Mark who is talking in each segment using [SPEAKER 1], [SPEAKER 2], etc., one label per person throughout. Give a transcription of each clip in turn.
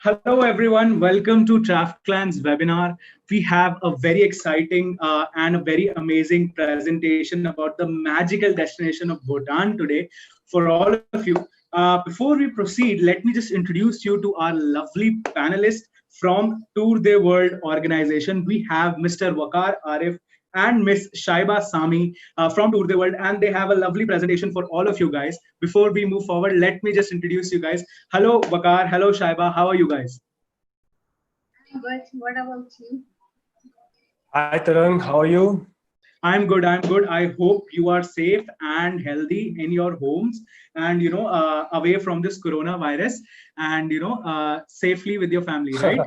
[SPEAKER 1] Hello, everyone. Welcome to TravClan's webinar. We have a very exciting and a very amazing presentation about the magical destination of Bhutan today for all of you. Before we proceed, let me just introduce you to our lovely panelists from Tour de World organization. We have Mr. Wakar Arif and Miss Shaiba Sami from Tour de World, and they have a lovely presentation for all of you guys. Before we move forward, let me just introduce you guys. Hello, Wakar. Hello, Shaiba. How are you guys?
[SPEAKER 2] I'm good. What about you?
[SPEAKER 3] Hi, Tarang. How are you?
[SPEAKER 1] I'm good. I'm good. I hope you are safe and healthy in your homes and, away from this coronavirus and, safely with your family, right?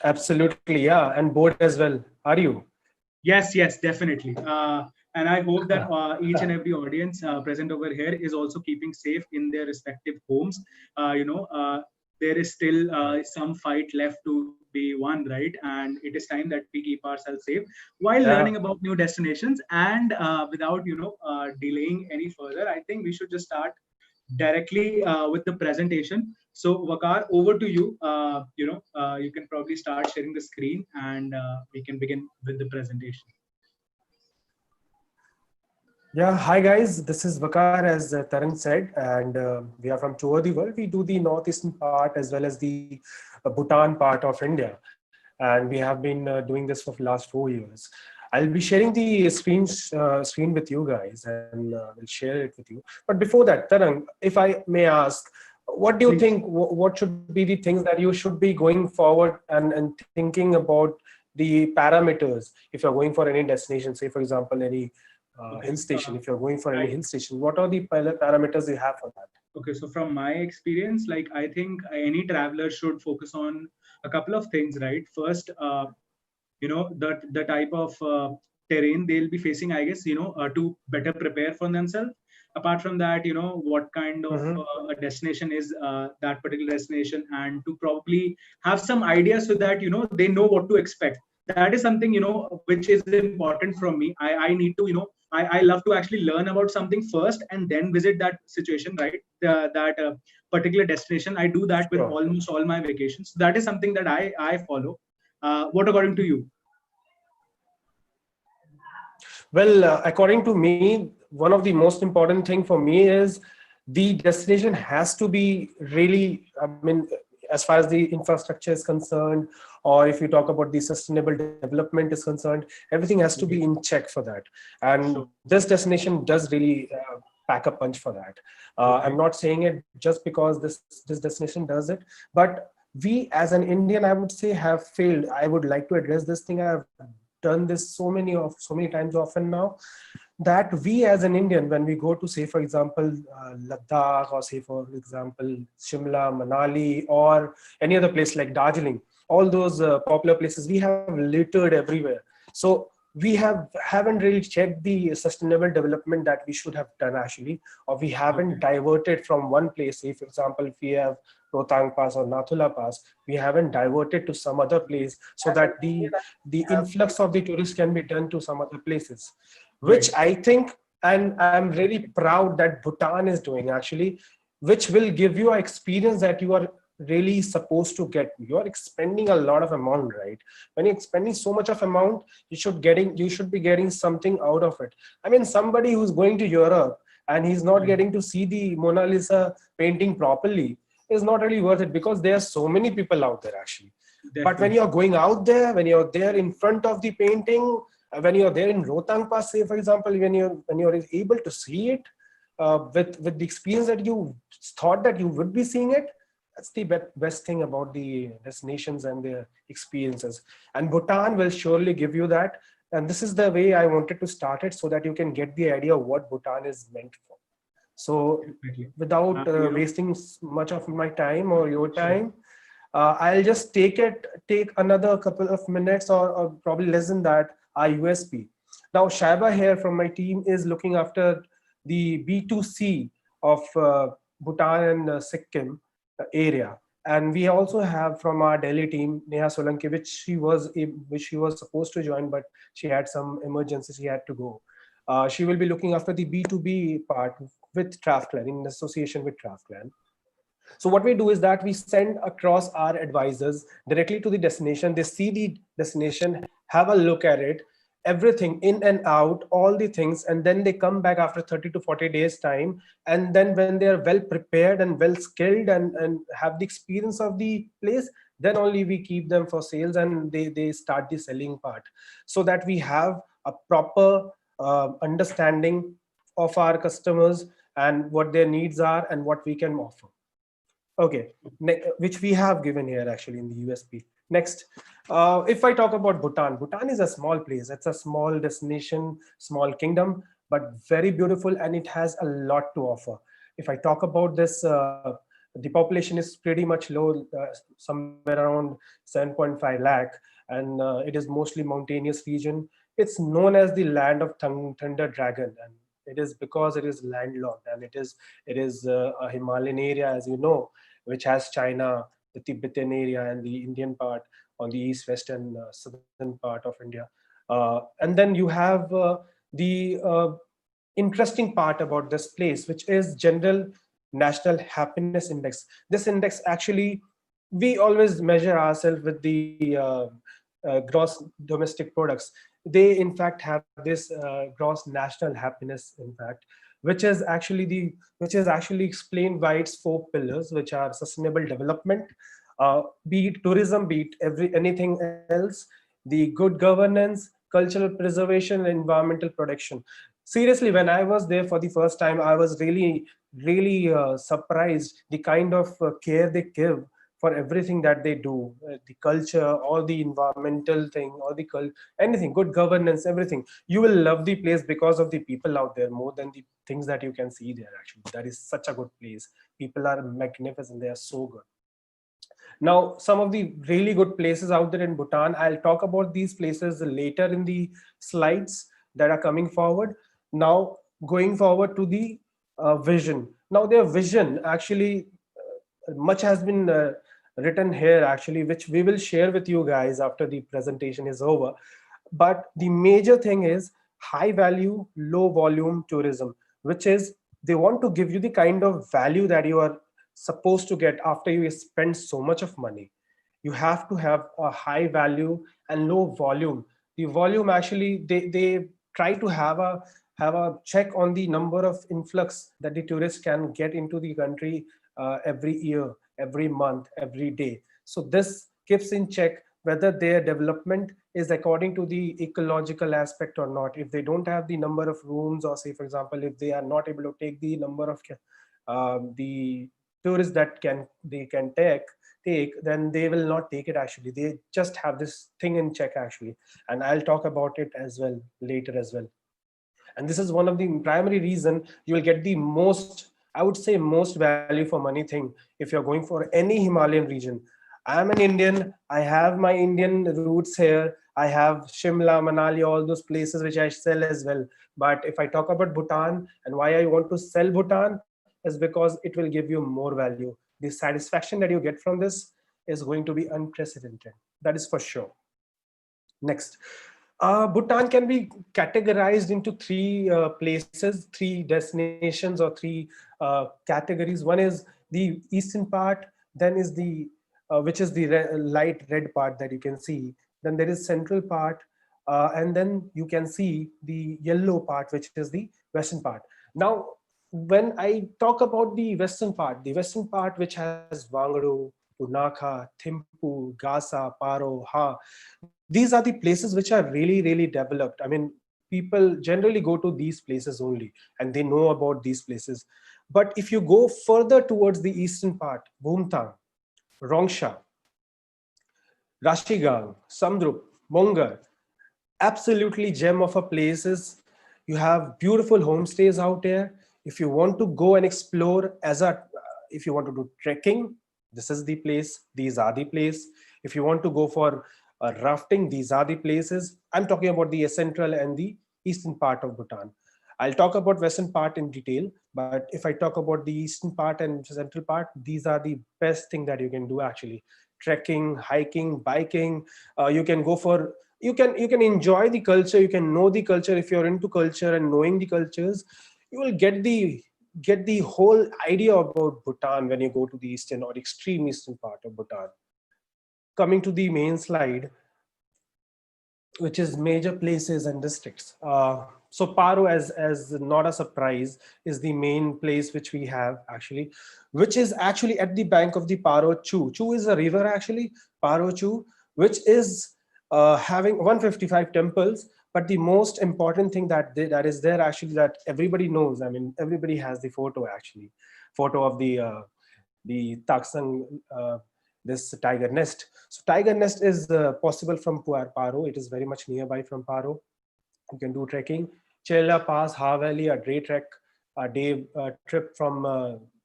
[SPEAKER 3] Absolutely, yeah. And bored as well. Are you?
[SPEAKER 1] Yes, definitely. And I hope that each and every audience present over here is also keeping safe in their respective homes. There is still some fight left to be won, right? And it is time that we keep ourselves safe while learning about new destinations. And without, delaying any further, I think we should just start directly with the presentation. So Wakar, over to you. You can probably start sharing the screen and we can begin with the presentation.
[SPEAKER 3] Yeah, hi guys. This is Vakar, as Tarang said, and we are from Tour the World. We do the northeastern part as well as the Bhutan part of India, and we have been doing this for the last 4 years. I'll be sharing the screen with you guys, and we'll share it with you. But before that, Tarang, if I may ask, what do you think? What should be the things that you should be going forward and thinking about the parameters if you're going for any destination? Say, for example, any hill station. If you're going for any hill station, what are the parameters you have for that?
[SPEAKER 1] Okay, so from my experience, like I think any traveler should focus on a couple of things, right? First, the type of terrain they'll be facing, I guess, to better prepare for themselves. Apart from that, what kind of a destination is that particular destination, and to probably have some idea so that they know what to expect. That is something which is important from me. I need to I love to actually learn about something first and then visit that situation, right? That particular destination. I do that with almost all my vacations. That is something that I follow. What according to you?
[SPEAKER 3] Well, according to me, one of the most important thing for me is the destination has to be really, I mean, as far as the infrastructure is concerned, or if you talk about the sustainable development is concerned, everything has to be in check for that. And this destination does really pack a punch for that. I'm not saying it just because this destination does it, but we as an Indian, I would say, have failed. I would like to address this thing. I've done this so many times often now, that we as an Indian, when we go to, say for example, Ladakh, or say for example Shimla, Manali, or any other place like Darjeeling, all those popular places, we have littered everywhere. So we haven't really checked the sustainable development that we should have done actually, or we haven't diverted from one place. Say for example, if we have Rotang Pass or Nathula Pass, we haven't diverted to some other place so that the influx of the tourists can be done to some other places, which I think, and I'm really proud that Bhutan is doing actually, which will give you an experience that you are really supposed to get. You're expending a lot of amount, right? When you're expending so much of amount, you should be getting something out of it. I mean, somebody who's going to Europe and he's not getting to see the Mona Lisa painting properly is not really worth it, because there are so many people out there actually. Definitely. But when you're going out there, when you're there in front of the painting, when you're there in Rotang Pass, say for example, when you're able to see it with the experience that you thought that you would be seeing it, that's the best thing about the destinations and their experiences. And Bhutan will surely give you that. And this is the way I wanted to start it, so that you can get the idea of what Bhutan is meant for. So without wasting much of my time or your time, I'll just take another couple of minutes or probably less than that, our USP. Now, Shaiba here from my team is looking after the B2C of Bhutan and Sikkim area. And we also have from our Delhi team, Neha Solanki, which she was supposed to join, but she had some emergency, she had to go. She will be looking after the B2B part with TravClan, in association with TravClan. So what we do is that we send across our advisors directly to the destination. They see the destination, have a look at it, everything in and out, all the things, and then they come back after 30 to 40 days time. And then when they are well prepared and well skilled and have the experience of the place, then only we keep them for sales, and they start the selling part, so that we have a proper understanding of our customers and what their needs are and what we can offer. Okay, which we have given here actually in the USP. Next, if I talk about Bhutan, Bhutan is a small place. It's a small destination, small kingdom, but very beautiful, and it has a lot to offer. If I talk about this, the population is pretty much low, somewhere around 7.5 lakh, and it is mostly mountainous region. It's known as the land of thunder dragon, and it is because it is landlocked, and it is a Himalayan area, as you know, which has China, the Tibetan area, and the Indian part on the east, west, and southern part of India. And then you have the interesting part about this place, which is General National Happiness Index. This index actually, we always measure ourselves with the gross domestic products. They in fact have this gross national happiness, in fact, which is actually explained by its four pillars, which are sustainable development, be it tourism, be it anything else, the good governance, cultural preservation, and environmental protection. Seriously, when I was there for the first time, I was really surprised the kind of care they give for everything that they do, the culture, all the environmental thing, all the anything, good governance, everything. You will love the place because of the people out there more than the things that you can see there. Actually, that is such a good place. People are magnificent. They are so good. Now, some of the really good places out there in Bhutan, I'll talk about these places later in the slides that are coming forward. Now, going forward to the vision. Now, their vision actually, much has been written here actually, which we will share with you guys after the presentation is over. But the major thing is high value, low volume tourism, which is they want to give you the kind of value that you are supposed to get after you spend so much of money. You have to have a high value and low volume. The volume actually, they try to have a check on the number of influx that the tourists can get into the country every year, every month, every day. So this keeps in check whether their development is according to the ecological aspect or not. If they don't have the number of rooms, or say for example, if they are not able to take the number of the tourists that they can take, then they will not take it. Actually, they just have this thing in check actually, and I'll talk about it as well later as well. And this is one of the primary reason you will get the most, I would say, most value for money thing if you're going for any Himalayan region. I'm an Indian, I have my Indian roots here, I have Shimla, Manali, all those places which I sell as well. But if I talk about Bhutan and why I want to sell Bhutan, is because it will give you more value. The satisfaction that you get from this is going to be unprecedented, that is for sure. Next, Bhutan can be categorized into three places, three destinations, or three categories. One is the eastern part, then is the which is the light red part that you can see. Then there is central part, and then you can see the yellow part, which is the western part. Now, when I talk about the western part which has Wangru, Punakha, Thimpu, Gasa, Paro, Ha, these are the places which are really developed. I mean, people generally go to these places only, and they know about these places. But if you go further towards the eastern part, Bhumtang, Rongsha, Rashigang, Samdrup, Mongar, absolutely gem of a places. You have beautiful homestays out there. If you want to go and explore if you want to do trekking, this is the place, these are the place. If you want to go for rafting, these are the places. I'm talking about the central and the eastern part of Bhutan. I'll talk about western part in detail, but if I talk about the eastern part and central part, these are the best thing that you can do actually. Trekking, hiking, biking, you can go for, you can enjoy the culture, you can know the culture. If you're into culture and knowing the cultures, you will get get the whole idea about Bhutan when you go to the eastern or extreme eastern part of Bhutan. Coming to the main slide, which is major places and districts. So Paro, as not a surprise, is the main place which we have actually, which is actually at the bank of the Paro Chu. Chu is a river actually, Paro Chu, which is having 155 temples. But the most important thing that is there actually, that everybody knows, I mean, everybody has the photo actually, photo of the Taksang, this tiger nest. So tiger nest is possible from Paro. It is very much nearby from Paro. You can do trekking. Chela Pass, Ha Valley, a day trek, a day trip from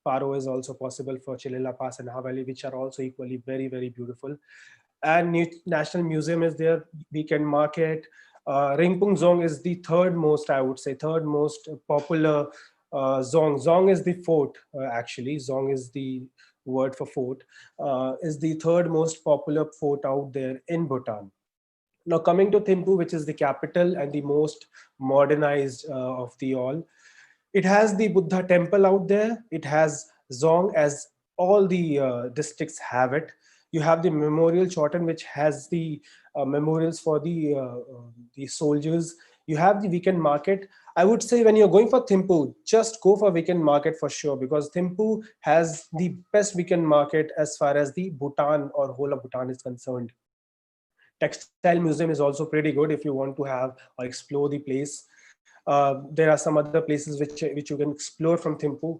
[SPEAKER 3] Paro is also possible for Chilila Pass and Ha Valley, which are also equally very, very beautiful. And National Museum is there. Weekend market. Ringpung Zong is the third most, I would say, third most popular Zong. Zong is the fort, actually. Zong is the word for fort, is the third most popular fort out there in Bhutan. Now coming to Thimphu, which is the capital and the most modernized of the all, it has the Buddha temple out there. It has Zong, as all the districts have it. You have the memorial Chotan, which has the memorials for the soldiers. You have the weekend market. I would say when you're going for Thimphu, just go for weekend market for sure, because Thimphu has the best weekend market as far as the Bhutan or whole of Bhutan is concerned. Textile museum is also pretty good if you want to have or explore the place. There are some other places which you can explore from Thimphu.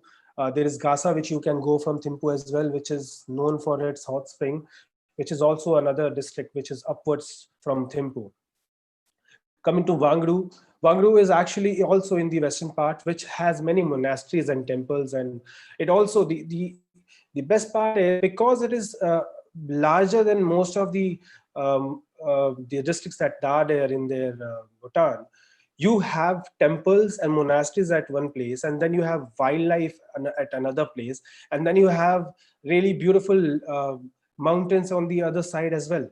[SPEAKER 3] There is Gasa, which you can go from Thimphu as well, which is known for its hot spring, which is also another district which is upwards from Thimphu. Coming to Wangru, Wangru is actually also in the western part, which has many monasteries and temples, and it also the best part is because it is larger than most of the districts that are there in their Bhutan. You have temples and monasteries at one place, and then you have wildlife at another place, and then you have really beautiful mountains on the other side as well.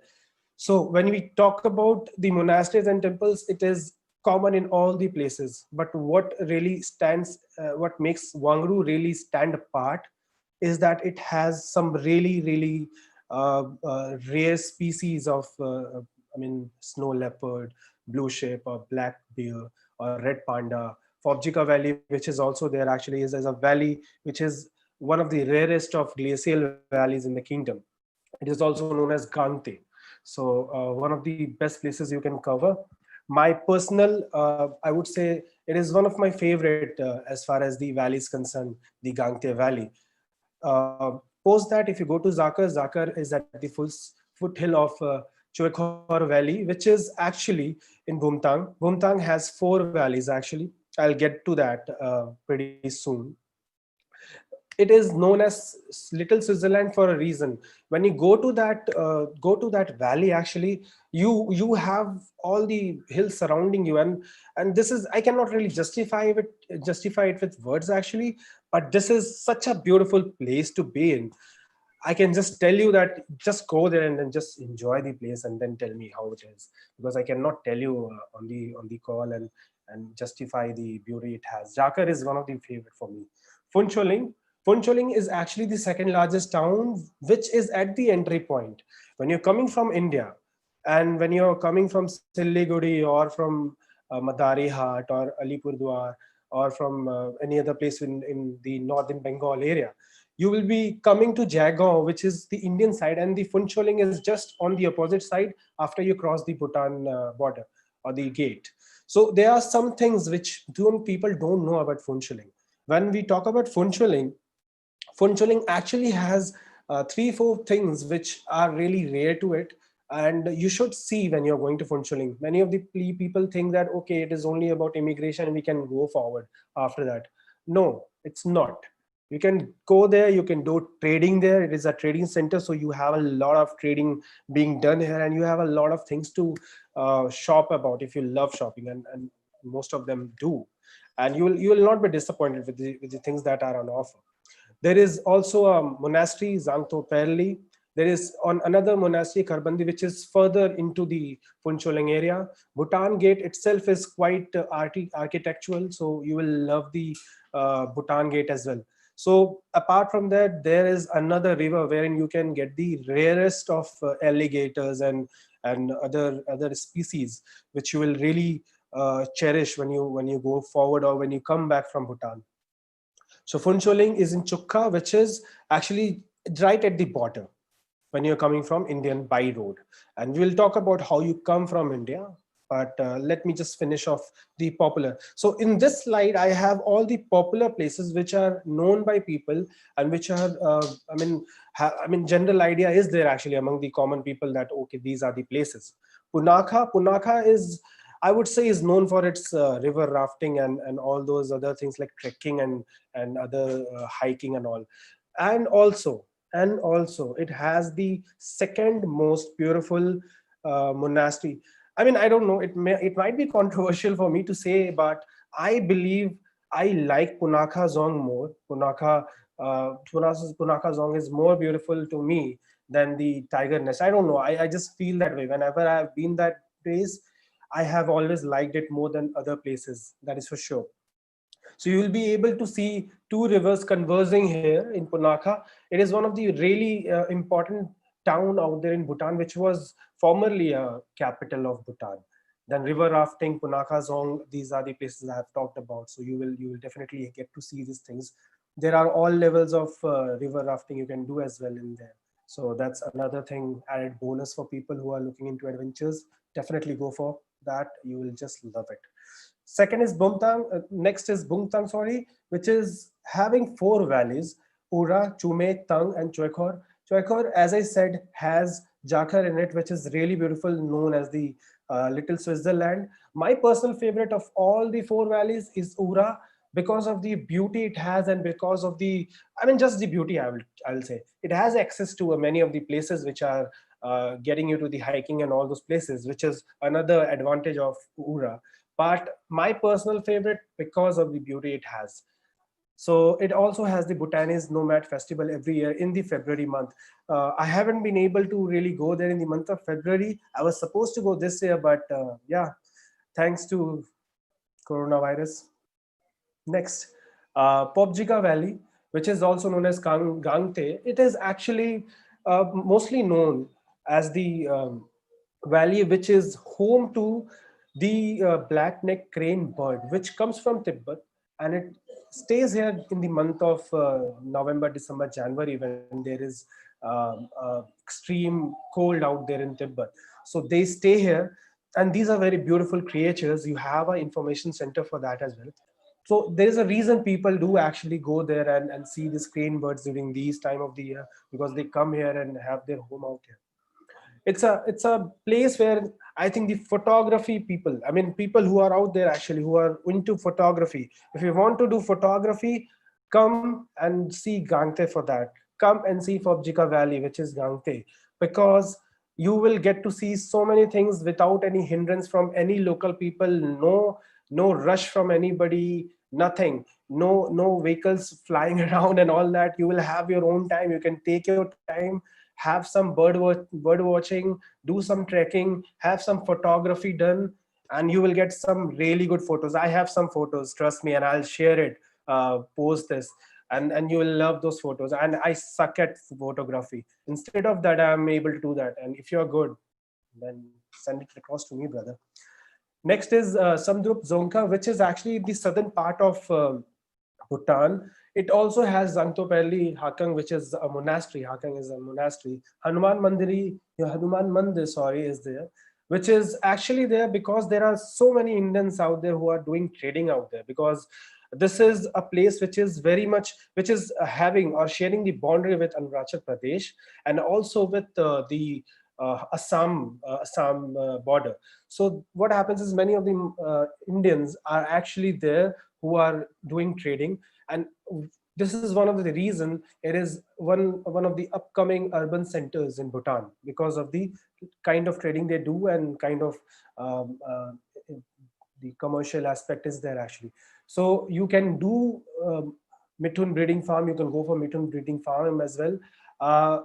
[SPEAKER 3] So when we talk about the monasteries and temples, it is common in all the places. But what really what makes Wangru really stand apart is that it has some really rare species of, I mean, snow leopard, blue sheep, or black bear, or red panda. Phobjika Valley, which is also there, actually is a valley which is one of the rarest of glacial valleys in the kingdom. It is also known as Gangte. So one of the best places you can cover. My personal, I would say it is one of my favorite as far as the valley is concerned, the Gangte Valley. Post that, if you go to Zakar, Zakar is at the foothill of Choekhor Valley, which is actually in Bumtang. Bumtang has 4 valleys actually. I'll get to that pretty soon. It is known as Little Switzerland for a reason. When you go to that valley, actually, you have all the hills surrounding you, and this is, I cannot really justify it with words actually, but this is such a beautiful place to be in. I can just tell you that just go there and then just enjoy the place and then tell me how it is, because I cannot tell you on the call and justify the beauty it has. Jakar is one of the favorite for me. Funcholing. Funcholing is actually the second largest town, which is at the entry point. When you're coming from India, and when you're coming from Siliguri or from Madari Hat or Alipurdwar or from any other place in the northern Bengal area, you will be coming to Jagaon, which is the Indian side, and the Funcholing is just on the opposite side after you cross the Bhutan border or the gate. So there are some things which people don't know about Funcholing. When we talk about Funcholing actually has 3-4 things which are really rare to it, and you should see when you're going to Funcholing. Many of the people think that, okay, it is only about immigration and we can go forward after that. No, it's not. You can go there, you can do trading there. It is a trading center, so you have a lot of trading being done here, and you have a lot of things to shop about if you love shopping, and most of them do. And you will not be disappointed with the things that are on offer. There is also a monastery, Zangto Perli, There is on another monastery, Kharbandi, which is further into the Phuncholing area. Bhutan Gate itself is quite architectural, so you will love the Bhutan Gate as well. So apart from that, there is another river wherein you can get the rarest of alligators and other species, which you will really cherish when you go forward or when you come back from Bhutan. So Phuncholing is in Chukka, which is actually right at the border when you're coming from Indian by road. And we'll talk about how you come from India. But let me just finish off the popular. So in this slide, I have all the popular places which are known by people and which are, I mean, general idea is there actually among the common people that, okay, these are the places. Punakha is, I would say, is known for its river rafting and all those other things like trekking and other hiking and all. And also, it has the second most beautiful monastery. I mean, I don't know, it might be controversial for me to say, but I believe I like Punakha Zong more. Punakha Zong is more beautiful to me than the Tiger Nest. I don't know, I just feel that way. Whenever I've been that place, I have always liked it more than other places, that is for sure. So you will be able to see two rivers conversing here in Punakha. It is one of the really important town out there in Bhutan, which was formerly a capital of Bhutan. Then river rafting, Punakha Zong, these are the places I have talked about. So you will definitely get to see these things. There are all levels of river rafting you can do as well in there. So that's another thing, added bonus for people who are looking into adventures. Definitely go for that. You will just love it. Second is Bumtang. Next is Bungtang, sorry, which is having four valleys: Ura, Chume, Tang, and Choikhor. Choikhor, as I said, has Jakhar in it, which is really beautiful, known as the Little Switzerland. My personal favorite of all the four valleys is Ura, because of the beauty it has and because of the, I mean, just the beauty. I will say it has access to many of the places which are getting you to the hiking and all those places, which is another advantage of Ura. But my personal favorite, because of the beauty it has. So it also has the Bhutanese Nomad Festival every year in the February month. I haven't been able to really go there in the month of February. I was supposed to go this year, but yeah, thanks to coronavirus. Next, Popjiga Valley, which is also known as Gangte. It is actually mostly known as the valley which is home to the black-necked crane bird, which comes from Tibet, and it stays here in the month of November, December, January, when there is extreme cold out there in Tibet. So they stay here, and these are very beautiful creatures. You have an information center for that as well. So there is a reason people do actually go there and see these crane birds during these time of the year, because they come here and have their home out here. It's a place where I think the photography people, I mean, people who are out there actually who are into photography, if you want to do photography, come and see Gangte for that. Come and see Phobjika Valley, which is Gangte, because you will get to see so many things without any hindrance from any local people. No rush from anybody, nothing, no vehicles flying around and all that. You will have your own time. You can take your time, have some bird watching, do some trekking, have some photography done, and you will get some really good photos. I have some photos, trust me, and I'll share it, post this, and you will love those photos. And I suck at photography. Instead of that, I'm able to do that. And if you're good, then send it across to me, brother. Next is Samdrup Zonka, which is actually the southern part of Bhutan. It also has Zangtopelli Hakang, which is a monastery. Hakang is a monastery. Hanuman Mandir, sorry, is there, which is actually there because there are so many Indians out there who are doing trading out there. Because this is a place which is very much, which is having or sharing the boundary with Arunachal Pradesh, and also with the Assam border. So what happens is many of the Indians are actually there who are doing trading, and this is one of the reason it is one of the upcoming urban centers in Bhutan, because of the kind of trading they do and kind of um, uh, the commercial aspect is there actually. So you can do Mithun breeding farm, you can go for Mithun breeding farm as well.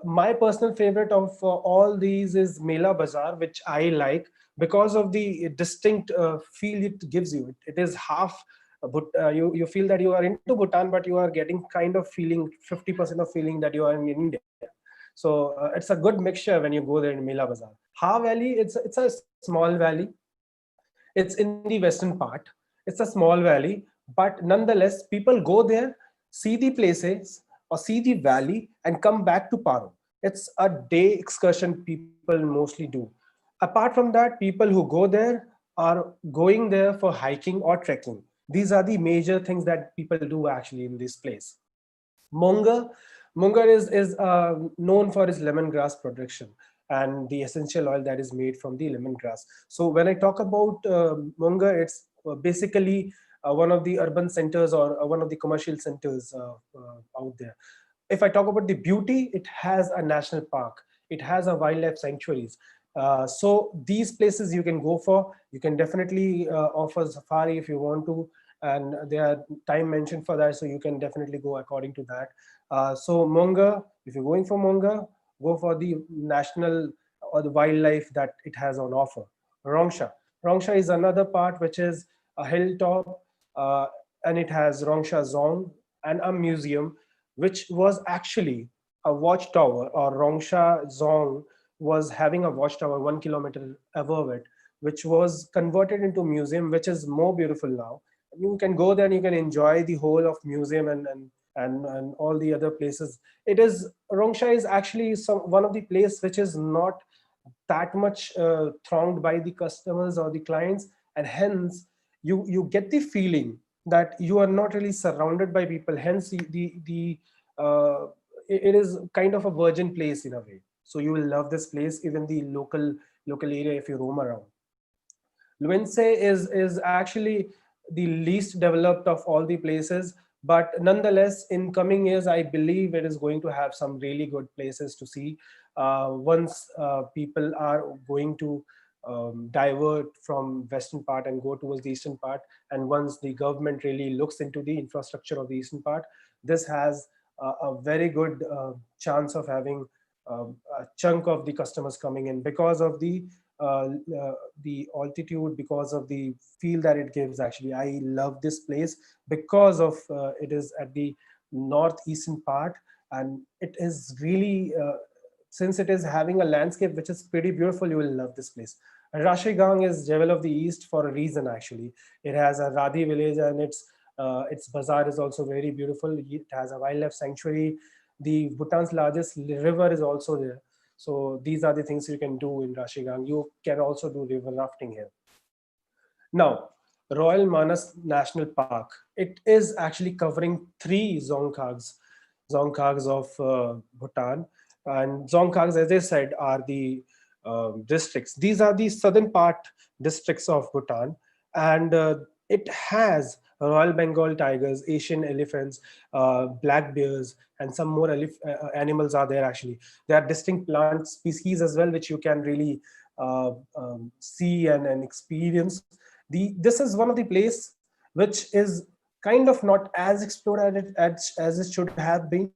[SPEAKER 3] My personal favorite of all these is Mela Bazaar, which I like because of the distinct feel it gives you. It is half, but you feel that you are into Bhutan, but you are getting kind of feeling 50% of feeling that you are in India. So it's a good mixture when you go there in Mela Bazaar. Ha Valley, it's a small valley. It's in the western part. It's a small valley, but nonetheless, people go there, see the places or see the valley, and come back to Paro. It's a day excursion people mostly do. Apart from that, people who go there are going there for hiking or trekking. These are the major things that people do actually in this place. Monga, Monga is known for its lemongrass production and the essential oil that is made from the lemongrass. So when I talk about Monga, it's basically one of the urban centers or one of the commercial centers out there. If I talk about the beauty, it has a national park. It has a wildlife sanctuaries. So these places you can go for. You can definitely offer safari if you want to, and there are time mentioned for that, so you can definitely go according to that. So Monga, if you're going for Monga, go for the national or the wildlife that it has on offer. Rongsha. Rongsha is another part which is a hilltop, and it has Rongsha Zong and a museum, which was actually a watchtower, or Rongsha Zong was having a watchtower 1 kilometer above it, which was converted into museum, which is more beautiful now. You can go there and you can enjoy the whole of museum and all the other places. It is, Rongsha is actually one of the place which is not that much thronged by the customers or the clients, and hence you get the feeling that you are not really surrounded by people. Hence the it is kind of a virgin place in a way. So you will love this place, even the local area if you roam around. Luense is actually the least developed of all the places, but nonetheless, in coming years, I believe it is going to have some really good places to see. Once people are going to divert from western part and go towards the eastern part, and once the government really looks into the infrastructure of the eastern part, this has a very good chance of having a chunk of the customers coming in because of uh, the altitude, because of the feel that it gives. Actually, I love this place because of it is at the northeastern part, and it is really since it is having a landscape which is pretty beautiful, you will love this place. Rashigang is Jewel of the East for a reason. Actually, it has a Radhi village, and its bazaar is also very beautiful. It has a wildlife sanctuary. The Bhutan's largest river is also there. So these are the things you can do in Rashigang. You can also do river rafting here. Now, Royal Manas National Park. It is actually covering three Dzongkhags of Bhutan. And Dzongkhags, as I said, are the districts. These are the southern part districts of Bhutan. And it has Royal Bengal tigers, Asian elephants, black bears, and some more animals are there actually. There are distinct plant species as well, which you can really see and experience. This is one of the place which is kind of not as explored as it should have been.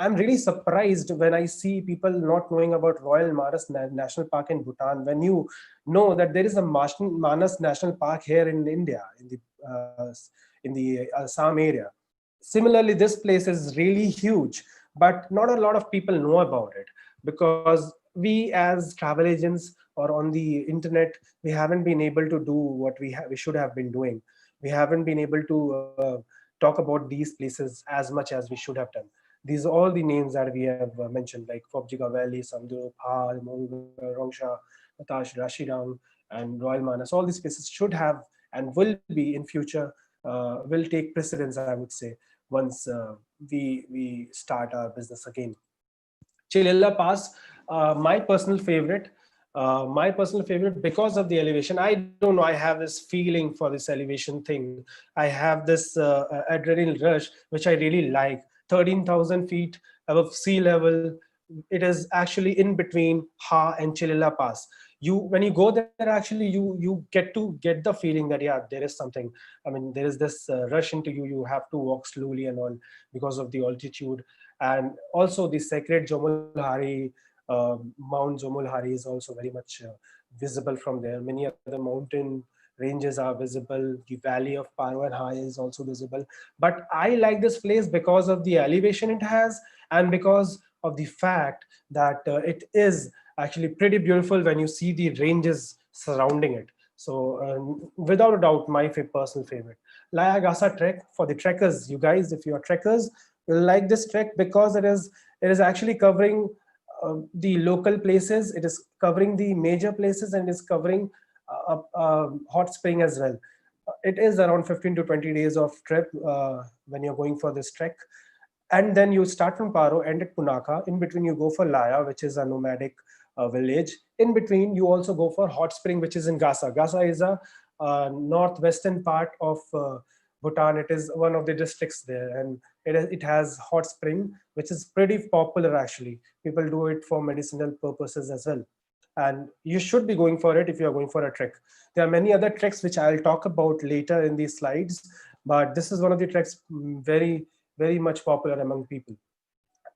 [SPEAKER 3] I'm really surprised when I see people not knowing about Royal Manas National Park in Bhutan, when you know that there is a Manas National Park here in India, in the Assam area. Similarly, this place is really huge, but not a lot of people know about it because we as travel agents or on the internet, we haven't been able to do what we should have been doing. We haven't been able to talk about these places as much as we should have done. These are all the names that we have mentioned, like Phobjika Valley, Samdrup, Hal, Monga, Rongsha, Matash, Rashidang, and Royal Manas. All these places should have and will be in future, will take precedence, I would say, once we start our business again. Chililla Pass, my personal favorite because of the elevation. I don't know, I have this feeling for this elevation thing. I have this adrenaline rush, which I really like. 13,000 feet above sea level. It is actually in between Ha and Chililla Pass. When you go there, actually you get the feeling that yeah, there is something. I mean, there is this rush into you. You have to walk slowly and all because of the altitude. And also the sacred Jomulhari, Mount Jomulhari is also very much visible from there. Many other mountain ranges are visible. The valley of Parwan High is also visible. But I like this place because of the elevation it has, and because of the fact that it is actually pretty beautiful when you see the ranges surrounding it. So without a doubt, my personal favorite. Laya Gasa trek, for the trekkers, you guys, if you are trekkers, you'll like this trek because it is actually covering the local places. It is covering the major places, and is covering hot spring as well. It is around 15 to 20 days of trip when you're going for this trek. And then you start from Paro, end at Punakha. In between, you go for Laya, which is a nomadic village. In between, you also go for hot spring, which is in Gasa. Gasa is a northwestern part of Bhutan. It is one of the districts there, and it has hot spring, which is pretty popular actually. People do it for medicinal purposes as well, and you should be going for it if you are going for a trek. There are many other treks which I'll talk about later in these slides, but this is one of the treks very much popular among people.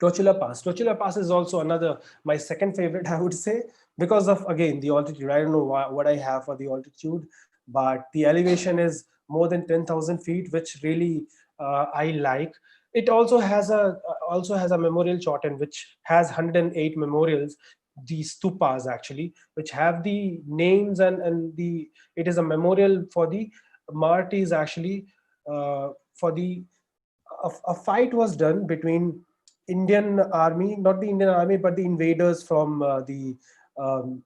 [SPEAKER 3] Tochila Pass. Tochila Pass is also another, my second favorite, I would say, because of, again, the altitude. I don't know what I have for the altitude, but the elevation is more than 10,000 feet, which really I like. It also has a memorial chorten which has 108 memorials, these stupas actually, which have the names, and it is a memorial for the Martyrs actually, for the a fight was done between Indian army, not the Indian army, but the invaders from the um,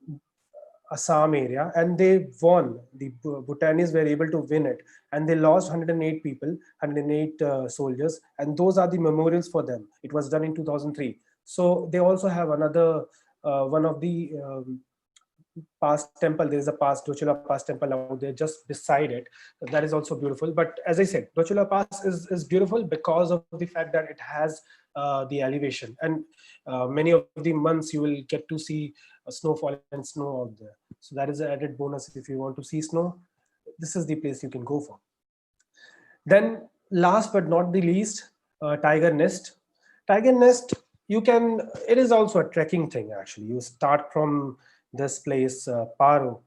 [SPEAKER 3] Assam area, and they won. The Bhutanese were able to win it, and they lost 108 people, 108 soldiers, and those are the memorials for them. It was done in 2003. So they also have another one of the Pass temple. There is a Pass, Dochula Pass temple out there just beside it. That is also beautiful. But as I said, Dochula Pass is beautiful because of the fact that it has the elevation, and many of the months you will get to see snowfall and snow out there. So that is an added bonus. If you want to see snow, this is the place you can go for. Then last but not the least, Tiger Nest. Tiger Nest, it is also a trekking thing actually. You start from this place, Paro.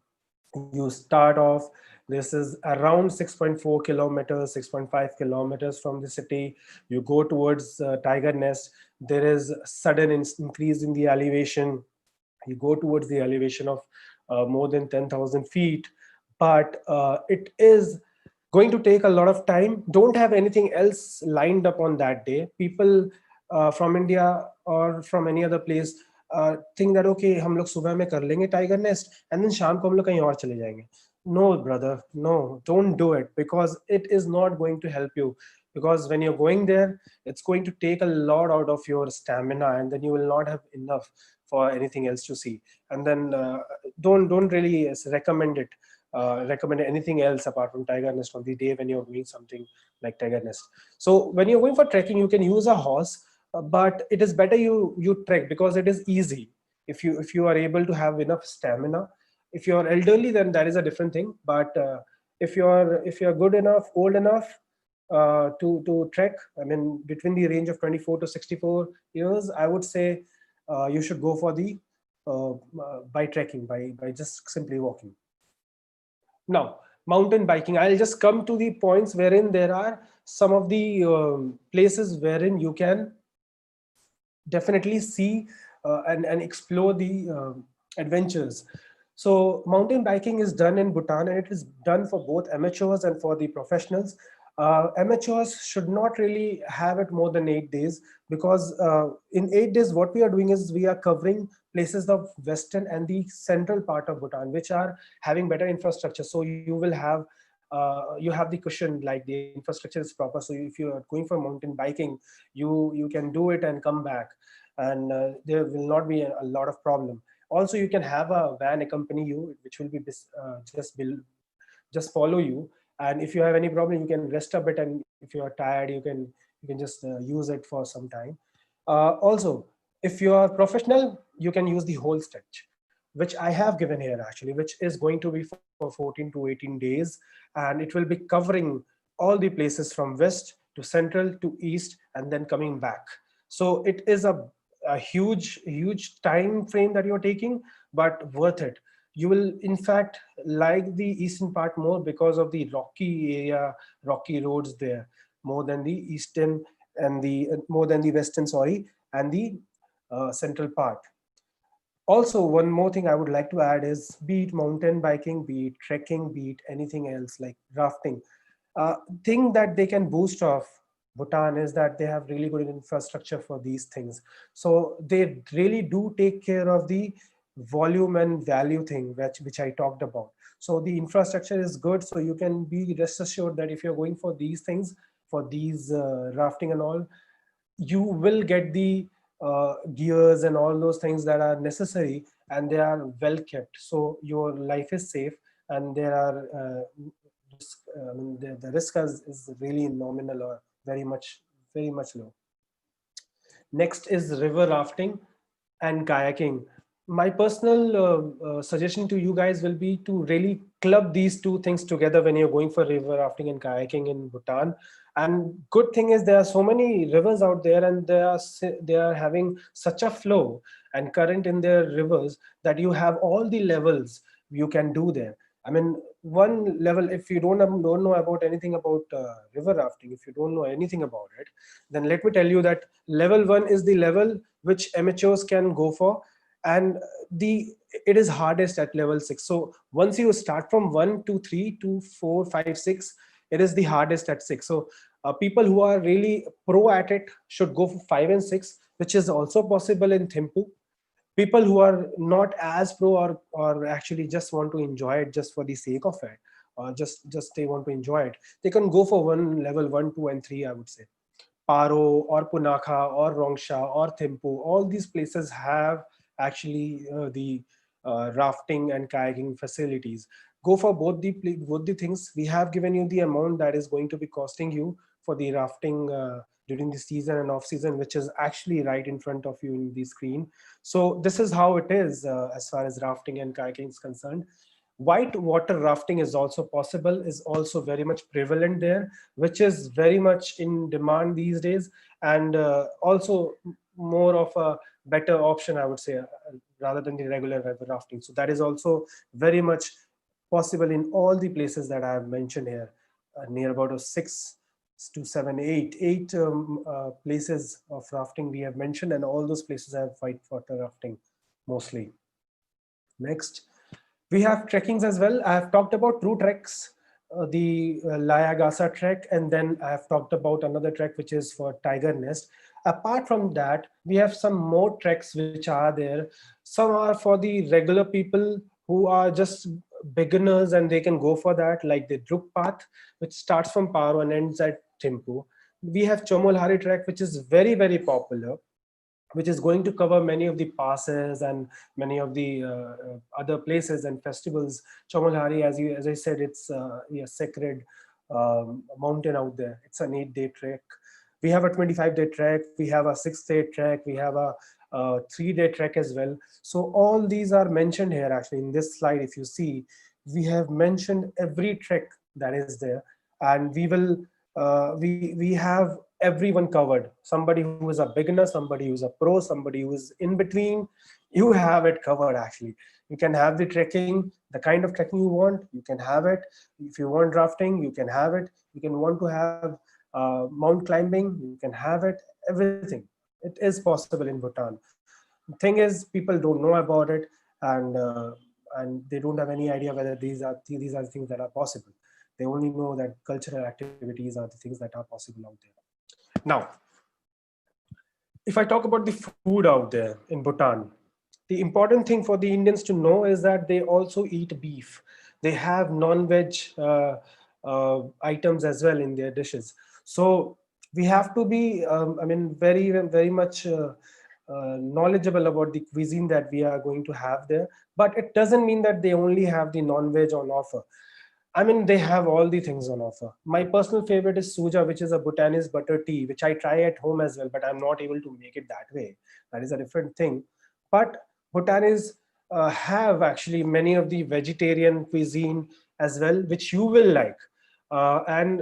[SPEAKER 3] You start off, this is around 6.4 kilometers, 6.5 kilometers from the city. You go towards Tiger Nest. There is a sudden increase in the elevation. You go towards the elevation of more than 10,000 feet, but it is going to take a lot of time. Don't have anything else lined up on that day. People from India or from any other place think that okay, हम लोग सुबह में कर लेंगे Tiger Nest, and then शाम को हम लोग कहीं और चले जाएंगे. No, brother, no, don't do it, because it is not going to help you. Because when you're going there, it's going to take a lot out of your stamina, and then you will not have enough for anything else to see. And then don't really recommend it. Recommend anything else apart from Tiger Nest on the day when you're doing something like Tiger Nest. So when you're going for trekking, you can use a horse, but it is better you trek because it is easy. If you are able to have enough stamina. If you're elderly, then that is a different thing. But if you're good enough, old enough to trek, I mean between the range of 24 to 64 years, I would say you should go for the by trekking, by just simply walking. Now, mountain biking, I'll just come to the points wherein there are some of the places wherein you can definitely see and explore the adventures. So mountain biking is done in Bhutan, and it is done for both amateurs and for the professionals. Amateurs should not really have it more than 8 days, because in 8 days what we are doing is we are covering places of western and the central part of Bhutan, which are having better infrastructure. So you have the cushion, like the infrastructure is proper. So if you are going for mountain biking, you can do it and come back, and there will not be a lot of problem. Also, you can have a van accompany you, which will be just follow you. And if you have any problem, you can rest a bit, and if you are tired, you can just use it for some time. Also, if you are professional, you can use the whole stretch, which I have given here actually, which is going to be for 14 to 18 days, and it will be covering all the places from west to central to east, and then coming back. So it is a huge time frame that you're taking, but worth it. You will in fact like the eastern part more because of the rocky area, rocky roads there, more than the eastern and the more than the western, sorry, and the central part. Also, one more thing I would like to add is, be it mountain biking, be it trekking, be it anything else like rafting, thing that they can boost off Bhutan is that they have really good infrastructure for these things. So they really do take care of the volume and value thing, which I talked about. So the infrastructure is good. So you can be rest assured that if you're going for these things, for these rafting and all, you will get the gears and all those things that are necessary, and they are well kept. So your life is safe, and there are the risk is really nominal or very much low. Next is river rafting and kayaking. My personal suggestion to you guys will be to really club these two things together when you're going for river rafting and kayaking in Bhutan. And good thing is there are so many rivers out there, and they are having such a flow and current in their rivers that you have all the levels you can do there. I mean, one level, if you don't know about anything about river rafting, if you don't know anything about it, then let me tell you that level 1 is the level which amateurs can go for, and the it is hardest at level 6. So once you start from 1 to 3 to 4 5 6, it is the hardest at 6. So people who are really pro at it should go for 5 and 6, which is also possible in Thimphu. People who are not as pro, or actually just want to enjoy it just for the sake of it, or just they want to enjoy it, they can go for one level 1 2 and 3, I would say. Paro or Punakha or Rongsha or Thimphu, all these places have actually the rafting and kayaking facilities. Go for both the things. We have given you the amount that is going to be costing you for the rafting during the season and off season, which is actually right in front of you in the screen. So this is how it is as far as rafting and kayaking is concerned. White water rafting is also possible, is also very much prevalent there, which is very much in demand these days, and also more of a better option, I would say, rather than the regular river rafting. So that is also very much possible in all the places that I have mentioned here, near about 6 to 7, 8 places of rafting we have mentioned, and all those places have white water rafting mostly. Next, we have trekkings as well. I have talked about two treks, the Layagasa trek, and then I have talked about another trek which is for Tiger Nest. Apart from that, we have some more treks which are there. Some are for the regular people who are just beginners, and they can go for that, like the Druk path, which starts from Paro and ends at Thimphu. We have Chomolhari trek, which is very popular, which is going to cover many of the passes and many of the other places and festivals. Chomolhari, as I said, it's a sacred mountain out there. It's an 8-day trek. We have a 25-day trek. We have a 6-day trek. We have a 3-day trek as well. So all these are mentioned here actually in this slide. If you see, we have mentioned every trek that is there, and we will we have everyone covered. Somebody who is a beginner, somebody who is a pro, somebody who is in between, you have it covered actually. You can have the trekking, the kind of trekking you want, you can have it. If you want drafting, you can have it. You can want to have mount climbing, you can have it. Everything, it is possible in Bhutan. The thing is, people don't know about it, and they don't have any idea whether these are things that are possible. They only know that cultural activities are the things that are possible out there. Now, if I talk about the food out there in Bhutan, the important thing for the Indians to know is that they also eat beef. They have non-veg items as well in their dishes. So we have to be, very much knowledgeable about the cuisine that we are going to have there. But it doesn't mean that they only have the non-veg on offer. I mean, they have all the things on offer. My personal favorite is suja, which is a Bhutanese butter tea, which I try at home as well, but I'm not able to make it that way. That is a different thing. But Bhutanese have actually many of the vegetarian cuisine as well, which you will like. And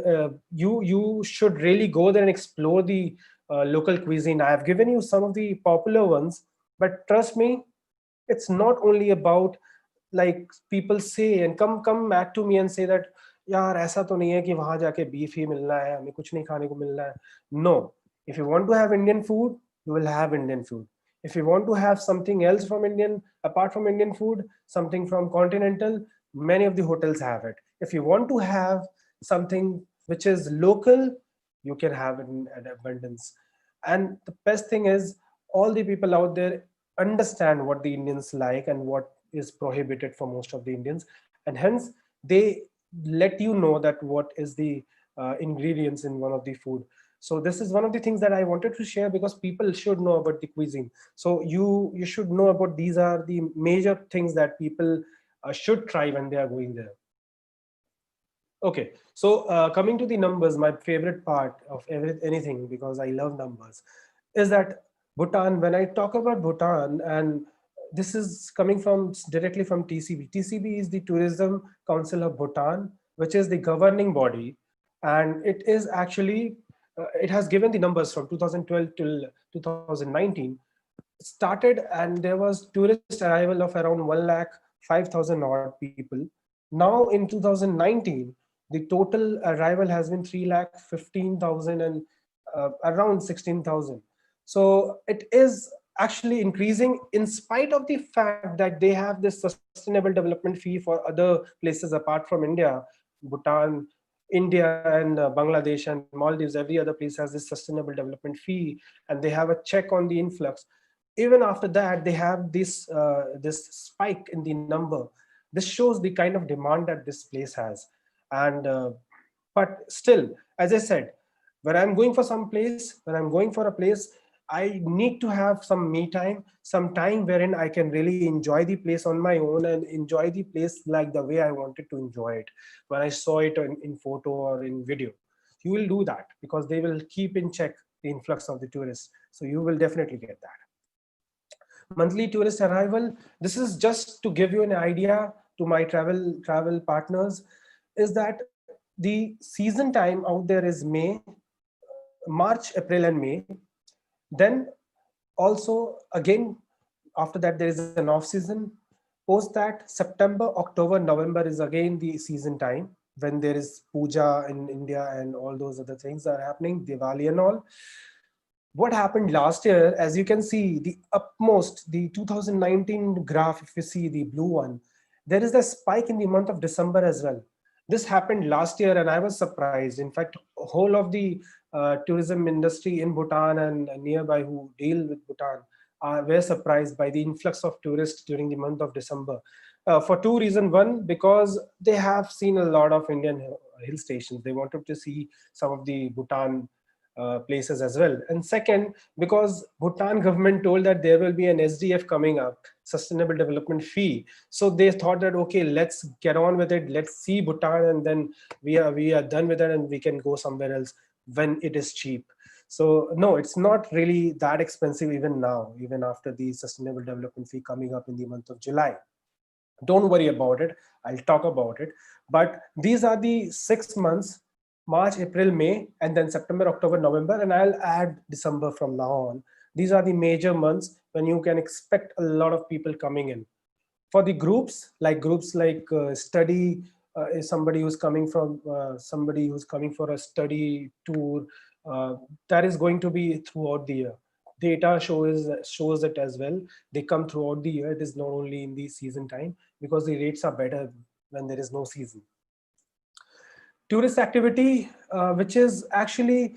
[SPEAKER 3] you should really go there and explore the local cuisine. I have given you some of the popular ones, but trust me, it's not only about, like people say and come back to me and say that यार ऐसा तो नहीं है कि वहां जाके beef ही मिलना है, हमें कुछ नहीं खाने को मिलना है. No, if you want to have Indian food, you will have Indian food. If you want to have something else from Indian, apart from Indian food, something from continental, many of the hotels have it. If you want to have something which is local, you can have it in abundance. And the best thing is, all the people out there understand what the Indians like and what is prohibited for most of the Indians, and hence they let you know that what is the ingredients in one of the food. So this is one of the things that I wanted to share, because people should know about the cuisine. So you should know about, these are the major things that people should try when they are going there. Okay, so coming to the numbers, my favorite part of anything, because I love numbers, is that Bhutan, when I talk about Bhutan, and this is coming from directly from TCB. TCB is the Tourism Council of Bhutan, which is the governing body, and it is actually, it has given the numbers from 2012 till 2019. Started, and there was tourist arrival of around 1,05,000 odd people. Now in 2019, the total arrival has been 3,15,000 and around 16,000. So it is actually increasing, in spite of the fact that they have this sustainable development fee for other places apart from India. Bhutan, India and Bangladesh and Maldives, every other place has this sustainable development fee, and they have a check on the influx. Even after that, they have this spike in the number. This shows the kind of demand that this place has. And but still, as I said, when I'm going for some place, when I'm going for a place, I need to have some me time, some time wherein I can really enjoy the place on my own and enjoy the place like the way I wanted to enjoy it when I saw it in photo or in video. You will do that because they will keep in check the influx of the tourists. So you will definitely get that. Monthly tourist arrival, this is just to give you an idea to my travel partners, is that the season time out there is May, March, April and May. Then also again, after that there is an off season. Post that, September, October, November is again the season time when there is puja in India and all those other things are happening, Diwali and all. What happened last year, as you can see, the upmost, the 2019 graph, if you see the blue one, there is a spike in the month of December as well. This happened last year and I was surprised. In fact, whole of the tourism industry in Bhutan and nearby who deal with Bhutan were surprised by the influx of tourists during the month of December. For two reasons. One, because they have seen a lot of Indian hill stations. They wanted to see some of the Bhutan places as well. And second, because Bhutan government told that there will be an SDF coming up, Sustainable Development Fee. So they thought that, okay, let's get on with it. Let's see Bhutan and then we are done with it and we can go somewhere else when it is cheap. So no, it's not really that expensive even now, even after the Sustainable Development Fee coming up in the month of July. Don't worry about it. I'll talk about it. But these are the 6 months, March, April, May, and then September, October, November, and I'll add December from now on. These are the major months when you can expect a lot of people coming in. For the groups like study, is somebody who's coming from somebody who's coming for a study tour, that is going to be throughout the year. Data shows it as well. They come throughout the year. It is not only in the season time, because the rates are better when there is no season. Tourist activity, which is actually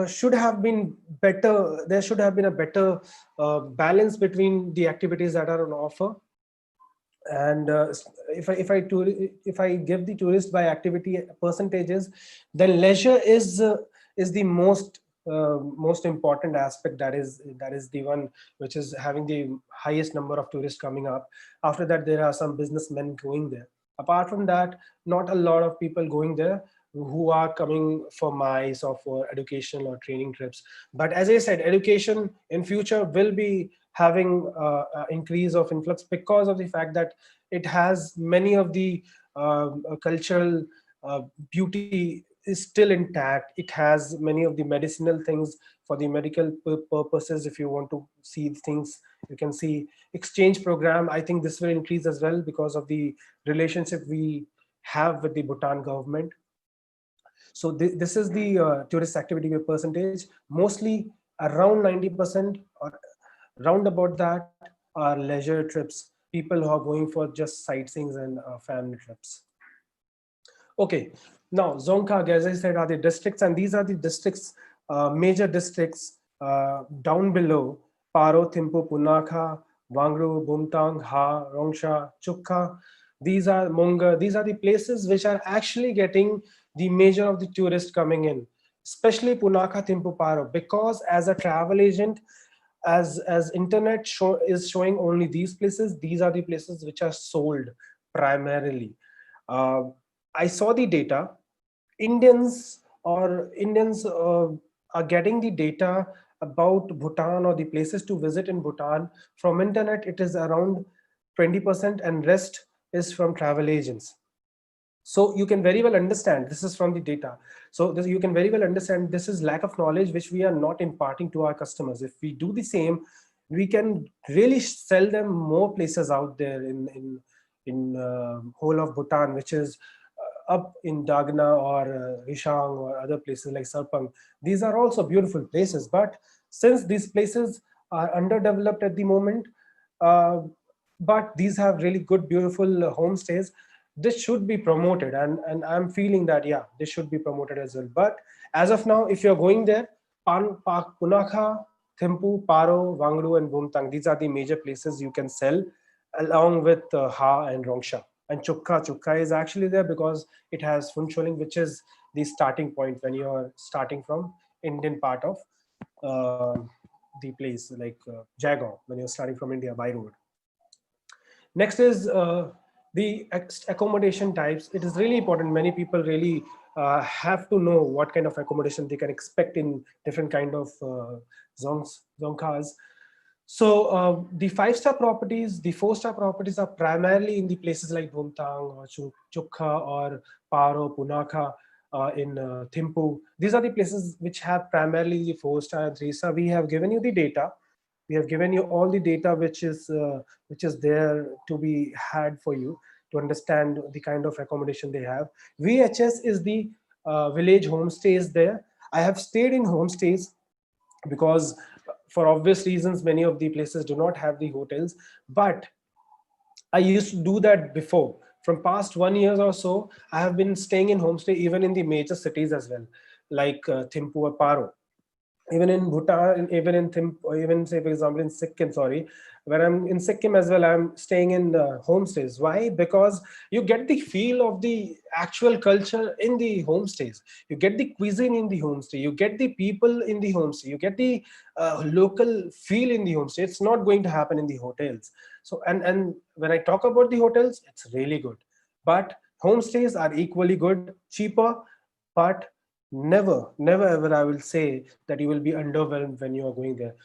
[SPEAKER 3] should have been better. There should have been a better balance between the activities that are on offer. And if I give the tourist by activity percentages, then leisure is the most important aspect. That is the one which is having the highest number of tourists coming up. After that, there are some businessmen going there. Apart from that, not a lot of people going there who are coming for MICE or for educational or training trips. But as I said, education in future will be having increase of influx because of the fact that it has many of the cultural beauty is still intact. It has many of the medicinal things for the medical purposes. If you want to see things, you can see. Exchange program, I think this will increase as well because of the relationship we have with the Bhutan government. So this is the tourist activity percentage. Mostly around 90% or round about that are leisure trips, people who are going for just sightseeing and family trips. Okay, now Zongkag, as I said, are the districts, and these are the districts, major districts down below: Paro, Thimphu, Punakha, Wangru, Bumtang, Ha, Rongsha, Chukha. These are Monga. These are the places which are actually getting the major of the tourists coming in, especially Punakha, Thimphu, Paro, because as a travel agent, as internet is showing only these places, these are the places which are sold primarily. Uh, I saw the data. Indians are getting the data about Bhutan or the places to visit in Bhutan from internet. It is around 20%, and rest is from travel agents. So you can very well understand, this is from the data. So you can very well understand this is lack of knowledge which we are not imparting to our customers. If we do the same, we can really sell them more places out there in whole of Bhutan, which is up in Dagna or Rishang or other places like Sarpang. These are also beautiful places, but since these places are underdeveloped at the moment, uh, but these have really good, beautiful homestays, this should be promoted, and I'm feeling that, yeah, this should be promoted as well. But as of now, if you're going there, Punakha, Thimphu, Paro, Wangru, and Bumtang, these are the major places you can sell, along with Ha and Rongsha. And Chukka is actually there because it has Funcholing, which is the starting point when you're starting from Indian part of the place, like Jagaon, when you're starting from India by road. Next is the accommodation types. It is really important. Many people really have to know what kind of accommodation they can expect in different kind of zonkas. So the 5-star properties, the 4-star properties are primarily in the places like Bumtang or Chukha or Paro, Punakha, in Thimphu. These are the places which have primarily the 4-star and 3-star. We have given you the data. We have given you all the data which is there to be had for you to understand the kind of accommodation they have. VHS is the village homestays there. I have stayed in homestays because for obvious reasons, many of the places do not have the hotels, but I used to do that before. From past 1 year or so, I have been staying in homestay even in the major cities as well, like Thimphu or Paro. Even in Bhutan, even in Thimphu, even say for example in Sikkim, sorry, when I'm in Sikkim as well, I'm staying in homestays. Why? Because you get the feel of the actual culture in the homestays. You get the cuisine in the homestay. You get the people in the homestay. You get the local feel in the homestay. It's not going to happen in the hotels. So, and when I talk about the hotels, it's really good. But homestays are equally good, cheaper, but never ever I will say that you will be underwhelmed when you are going there.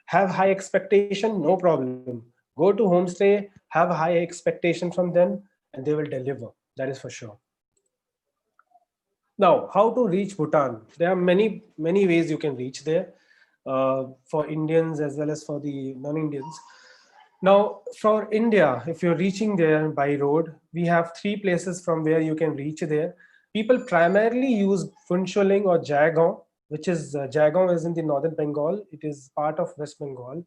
[SPEAKER 3] Have high expectation, no problem. Go to homestay, have high expectation from them, and they will deliver. That is for sure. Now, how to reach Bhutan? There are many ways you can reach there, for Indians as well as for the non-Indians. Now, for India, if you're reaching there by road, we have 3 places from where you can reach there. People primarily use Phuntsholing or Jagaon, which is Jagaon is in the northern Bengal. It is part of West Bengal,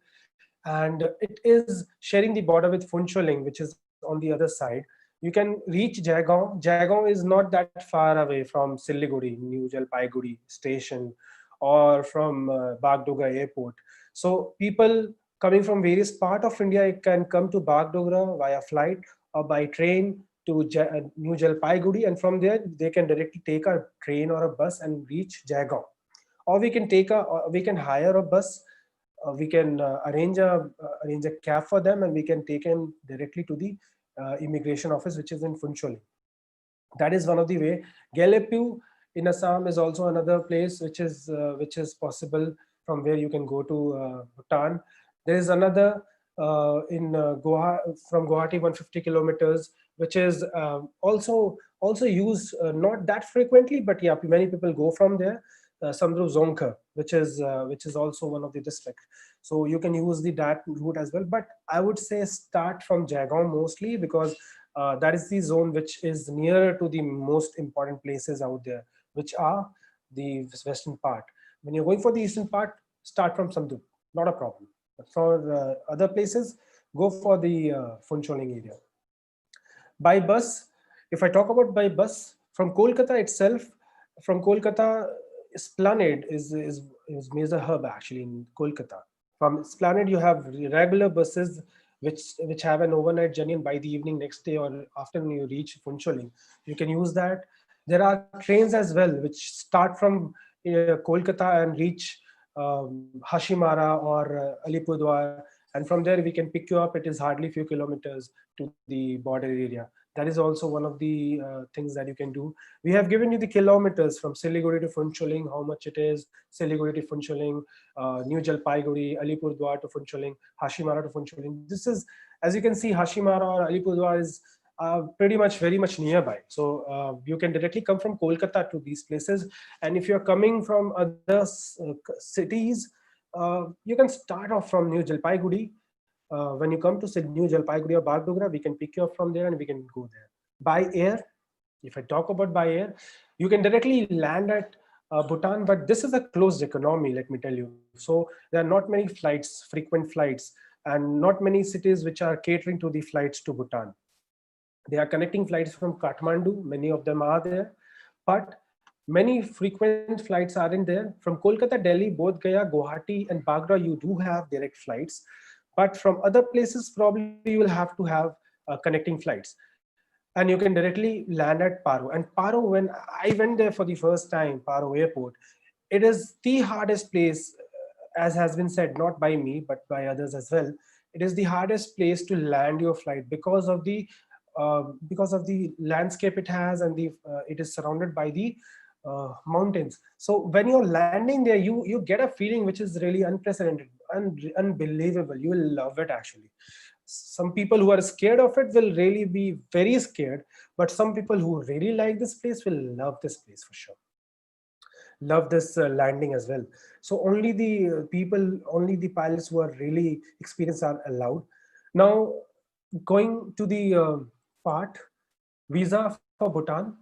[SPEAKER 3] and it is sharing the border with Phuntsholing, which is on the other side. You can reach Jagaon. Jagaon is not that far away from Siliguri, New Jalpaiguri station, or from Bagdogra airport. So people coming from various part of India can come to Bagdogra via flight or by train to New Jalpaiguri, and from there they can directly take a train or a bus and reach Jagaon. Or we can hire a bus. We can arrange a cab for them, and we can take them directly to the immigration office, which is in Phuntsholing. That is one of the way. Galepu in Assam is also another place which is possible from where you can go to Bhutan. There is another Goa, from Guwahati, 150 kilometers, which is also used not that frequently, but yeah, many people go from there. Samdru Zonka, which is also one of the districts. So you can use that route as well. But I would say start from Jagaon mostly, because that is the zone which is nearer to the most important places out there, which are the western part. When you're going for the eastern part, start from Samdru, not a problem. But for other places, go for the Funcholing area. By bus, if I talk about by bus, from Kolkata itself, from Kolkata, Esplanade is major hub actually in Kolkata. From Esplanade, you have regular buses which have an overnight journey, and by the evening next day or afternoon you reach Funcholing. You can use that. There are trains as well which start from Kolkata and reach Hashimara or Alipurduar, and from there we can pick you up. It is hardly few kilometers to the border area. That is also one of the things that you can do. We have given you the kilometers from Siliguri to Funcholing, how much it is, Siliguri to Funcholing, New Jalpaiguri, Alipurduar to Funcholing, Hashimara to Funcholing. This is, as you can see, Hashimara or Alipurduar is pretty much very much nearby. So you can directly come from Kolkata to these places. And if you're coming from other cities, you can start off from New Jalpaiguri. When you come to New Jalpaiguri or Bagdogra, we can pick you up from there and we can go there. By air, if I talk about by air, you can directly land at Bhutan, but this is a closed economy, let me tell you. So there are not many flights, frequent flights, and not many cities which are catering to the flights to Bhutan. They are connecting flights from Kathmandu, many of them are there, but many frequent flights aren't there. From Kolkata, Delhi, Bodh Gaya, Guwahati, and Bagra, you do have direct flights. But from other places, probably you will have to have connecting flights. And you can directly land at Paro. And Paro, when I went there for the first time, Paro airport, it is the hardest place, as has been said, not by me, but by others as well. It is the hardest place to land your flight because of the landscape it has, and it is surrounded by the mountains. So when you're landing there, you get a feeling which is really unprecedented, unbelievable. You will love it actually. Some people who are scared of it will really be very scared, but some people who really like this place will love this place for sure. Love this landing as well. So only the pilots who are really experienced are allowed. Now, going to the part, visa for Bhutan.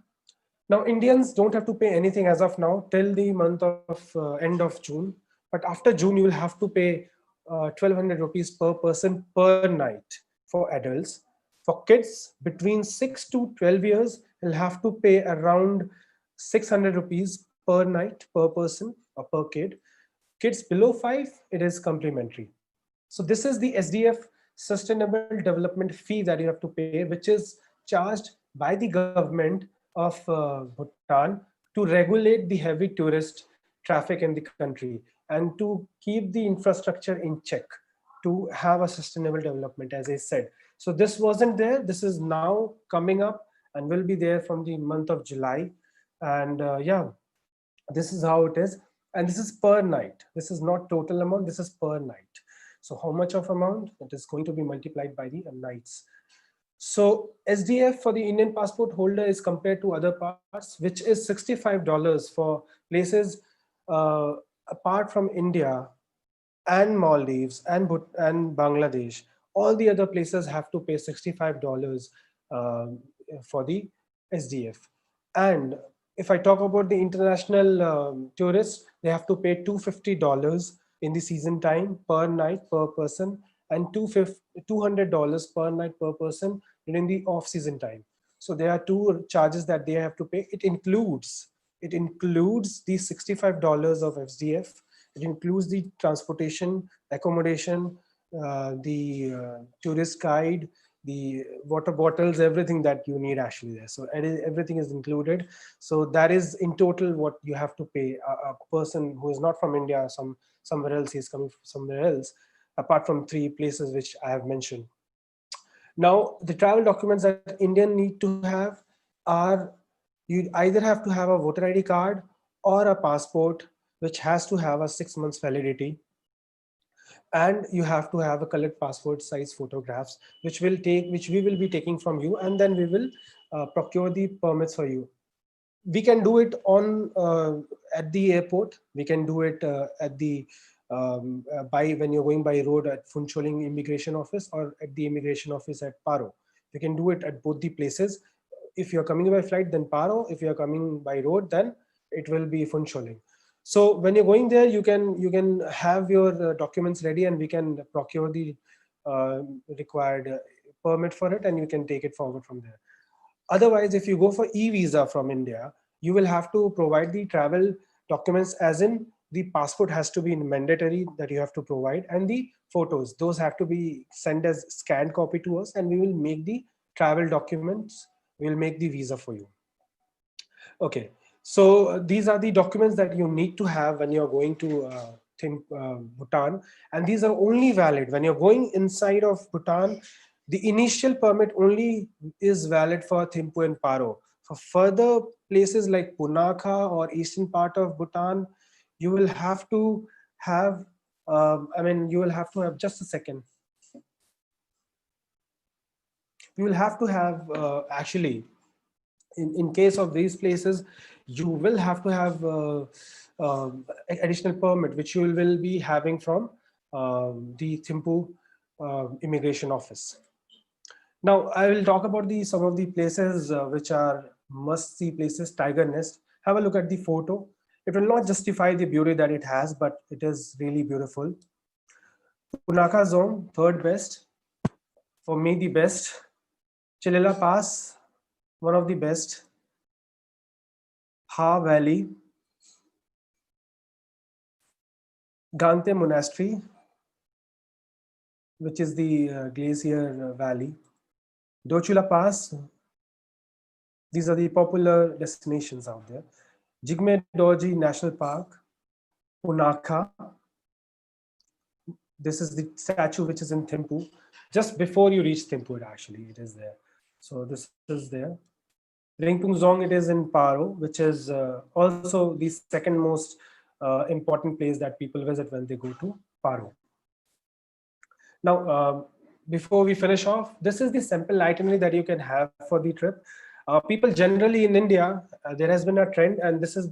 [SPEAKER 3] Now, Indians don't have to pay anything as of now till the month of end of June. But after June, you will have to pay 1,200 rupees per person per night for adults. For kids between 6 to 12 years, you'll have to pay around 600 rupees per night per person or per kid. Kids below 5, it is complimentary. So this is the SDF Sustainable Development Fee that you have to pay, which is charged by the government of Bhutan to regulate the heavy tourist traffic in the country and to keep the infrastructure in check, to have a sustainable development, as I said. So this wasn't there. This is now coming up and will be there from the month of July. And yeah, this is how it is. And this is per night. This is not total amount. This is per night. So how much of amount? It is going to be multiplied by the nights. So SDF for the Indian passport holder is compared to other parts, which is $65 for places apart from India and Maldives and Bangladesh. All the other places have to pay $65 for the SDF. And if I talk about the international tourists, they have to pay $250 in the season time per night per person, and $200 per night per person during the off-season time. So there are two charges that they have to pay. It includes the $65 of SDF. It includes the transportation, accommodation, the tourist guide, the water bottles, everything that you need actually there. So everything is included. So that is in total what you have to pay a person who is not from India, somewhere else, he's coming from somewhere else, apart from 3 places which I have mentioned. Now, the travel documents that Indian need to have are, you either have to have a voter ID card or a passport, which has to have a 6 months validity. and you have to have a colored passport size photographs, which we will be taking from you, and then we will procure the permits for you. We can do it on at the airport. We can do it at the by when you're going by road at Funcholing immigration office, or at the immigration office at Paro. You can do it at both the places. If you're coming by flight, then Paro. If you're coming by road, then it will be Funcholing. So when you're going there, you can have your documents ready, and we can procure the required permit for it, and you can take it forward from there. Otherwise, if you go for e-visa from India, you will have to provide the travel documents, as in the passport has to be mandatory that you have to provide, and the photos, those have to be sent as scanned copy to us, and we will make the travel documents, we'll make the visa for you. Okay, so these are the documents that you need to have when you're going to Bhutan, and these are only valid when you're going inside of Bhutan. The initial permit only is valid for Thimphu and Paro. For further places like Punakha or eastern part of Bhutan, you will have to have, you will have to have, just a second. You will have to have, actually, in case of these places, you will have to have additional permit, which you will be having from the Thimphu immigration office. Now, I will talk about some of the places which are must-see places. Tiger Nest. Have a look at the photo. It will not justify the beauty that it has, but it is really beautiful. Punakha Zone, third best. For me, the best. Chilila Pass, one of the best. Ha Valley. Gante Monastery, which is the glacier valley. Dochula Pass. These are the popular destinations out there. Jigme Dorji National Park, Punakha. This is the statue which is in Thimphu. Just before you reach Thimphu, actually, it is there. So this is there. Ringpung Zong, it is in Paro, which is also the second most important place that people visit when they go to Paro. Now, before we finish off, this is the simple itinerary that you can have for the trip. People generally in India, there has been a trend, and this is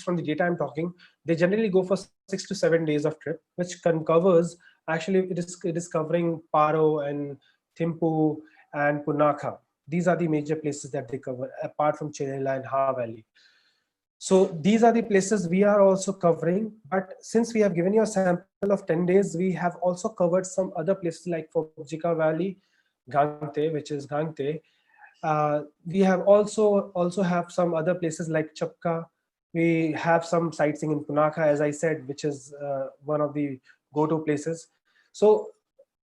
[SPEAKER 3] from the data I'm talking. They generally go for 6 to 7 days of trip, which covers, actually it is covering Paro and Thimphu and Punakha. These are the major places that they cover, apart from Chirela and Ha Valley. So these are the places we are also covering. But since we have given you a sample of 10 days, we have also covered some other places like Phobjika Valley, Gangte, which is Gangte. We have also have some other places like Chapka. We have some sightseeing in Punakha, as I said, which is one of the go-to places. So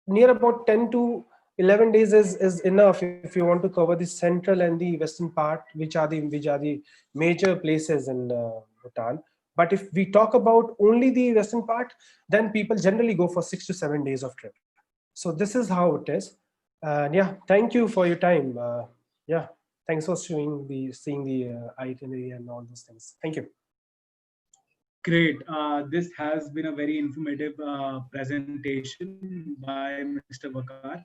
[SPEAKER 3] near about 10 to 11 days is enough if you want to cover the central and the western part, which are the major places in Bhutan. But if we talk about only the western part, then people generally go for 6 to 7 days of trip. So this is how it is. And yeah, thank you for your time. Yeah, thanks for seeing the itinerary and all those things. Thank you.
[SPEAKER 1] Great. This has been a very informative presentation by Mr. Vakar.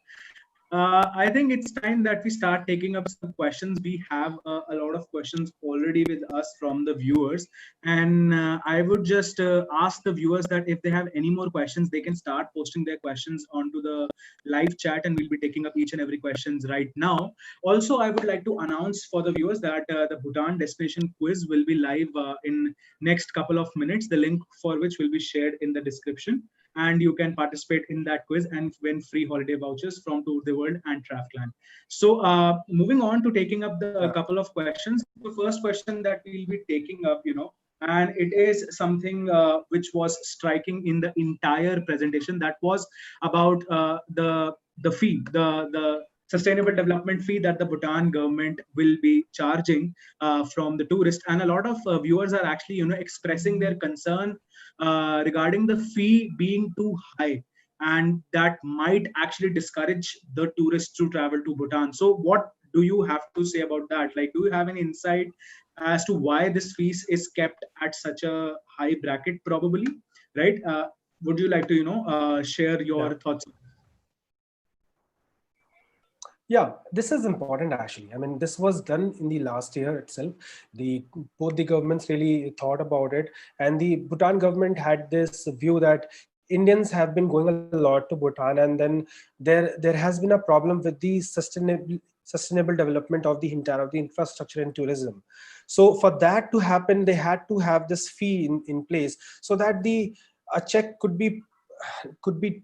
[SPEAKER 1] I think it's time that we start taking up some questions. We have a lot of questions already with us from the viewers. And I would just ask the viewers that if they have any more questions, they can start posting their questions onto the live chat, and we'll be taking up each and every questions right now. Also, I would like to announce for the viewers that the Bhutan destination quiz will be live in next couple of minutes, the link for which will be shared in the description. And you can participate in that quiz and win free holiday vouchers from Tour the World and TravClan. So moving on to taking up the couple of questions. The first question that we'll be taking up, and it is something which was striking in the entire presentation, that was about the fee, the sustainable development fee that the Bhutan government will be charging from the tourist. And a lot of viewers are actually expressing their concern regarding the fee being too high, and that might actually discourage the tourists to travel to Bhutan. So what do you have to say about that? Like, do you have any insight as to why this fees is kept at such a high bracket, probably, right? Would you like to share your thoughts?
[SPEAKER 3] Yeah, this is important actually. I mean, this was done in the last year itself. Both the governments really thought about it, and the Bhutan government had this view that Indians have been going a lot to Bhutan, and then there has been a problem with the sustainable development of the infrastructure and tourism. So for that to happen, they had to have this fee in place so that the a check could be